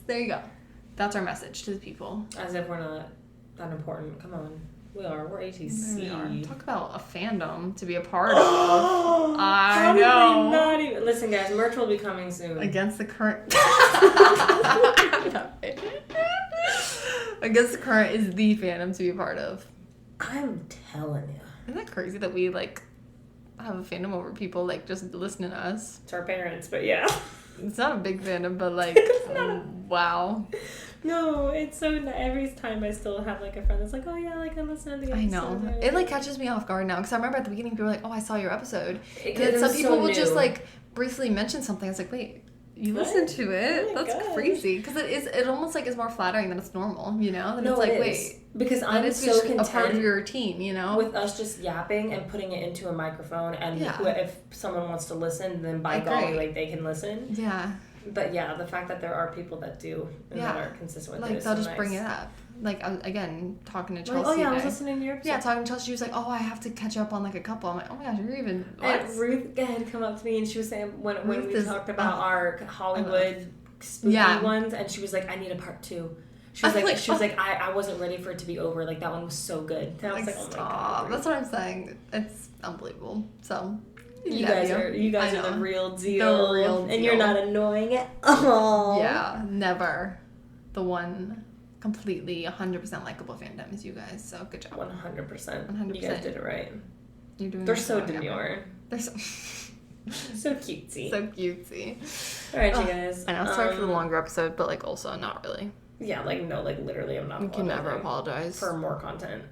there you go. That's our message to the people. As if we're not that important. Come on. We are. We're ATC. There we are. Talk about a fandom to be a part of. I know. Probably not even. Listen, guys, merch will be coming soon. Against the current. Against the current is the fandom to be a part of. I'm telling you. Isn't that crazy that we like have a fandom over people like just listening to us? It's our parents, but yeah. It's not a big fandom, but like, wow. No, it's so every time I still have like a friend that's like, oh yeah, like I'm listening to the I episode. know. It like catches me off guard now because I remember at the beginning people were like, oh, I saw your episode. And then It some was people so will just new. like briefly mention something. I was like, wait, you What? listened to it? Oh my That's gosh. crazy because it almost like is more flattering than it's normal, you know? Then No, it's like, it is. wait, Because that I'm is so just a part of content your routine, you know? with us just yapping and putting it into a microphone, and Yeah. if someone wants to listen, then by I golly, agree. like they can listen. Yeah. But yeah, the fact that there are people that do and that Yeah. are consistent with Like it is they'll so just bring nice. it up. Like again, talking to Like, Chelsea. oh yeah, I was today. listening to your episode. Yeah, talking to Chelsea, she was like, "Oh, I have to catch up on like a couple." I'm like, "Oh my gosh, you're even what?" And Ruth had come up to me and she was saying when Ruth we is- talked about our Hollywood spooky Yeah. ones, and she was like, "I need a part 2." She was like, I wasn't ready for it to be over. Like that one was so good. And I was Like, like, oh my stop. god, That's what I'm saying. It's unbelievable. So you love guys you. are I the know. real deal. The real and you're deal. not annoying at all. Yeah, never. The one completely 100% likable fandom is you guys. So good job. 100%. 100%. You guys did it right. You're doing. They're this so wrong, Evan. demure. They're so So cutesy. so cutesy. All right, you guys. I know. Sorry for the longer episode, but like also not really. Yeah, like no, like literally, I'm not. You can never apologizing apologize for more content.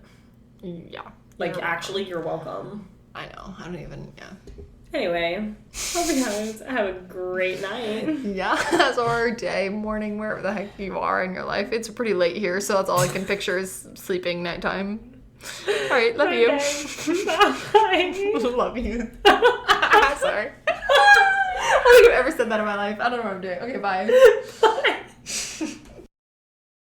Yeah. Like You're actually, you're welcome. I know. I don't even. Yeah. Anyway, hope you guys have a great night. Yeah, that's our day, morning, wherever the heck you are in your life. It's pretty late here, so that's all I can picture is sleeping nighttime. All right, love you. Bye. Love you. Sorry. I don't think I've ever said that in my life. I don't know what I'm doing. Okay, bye. Bye.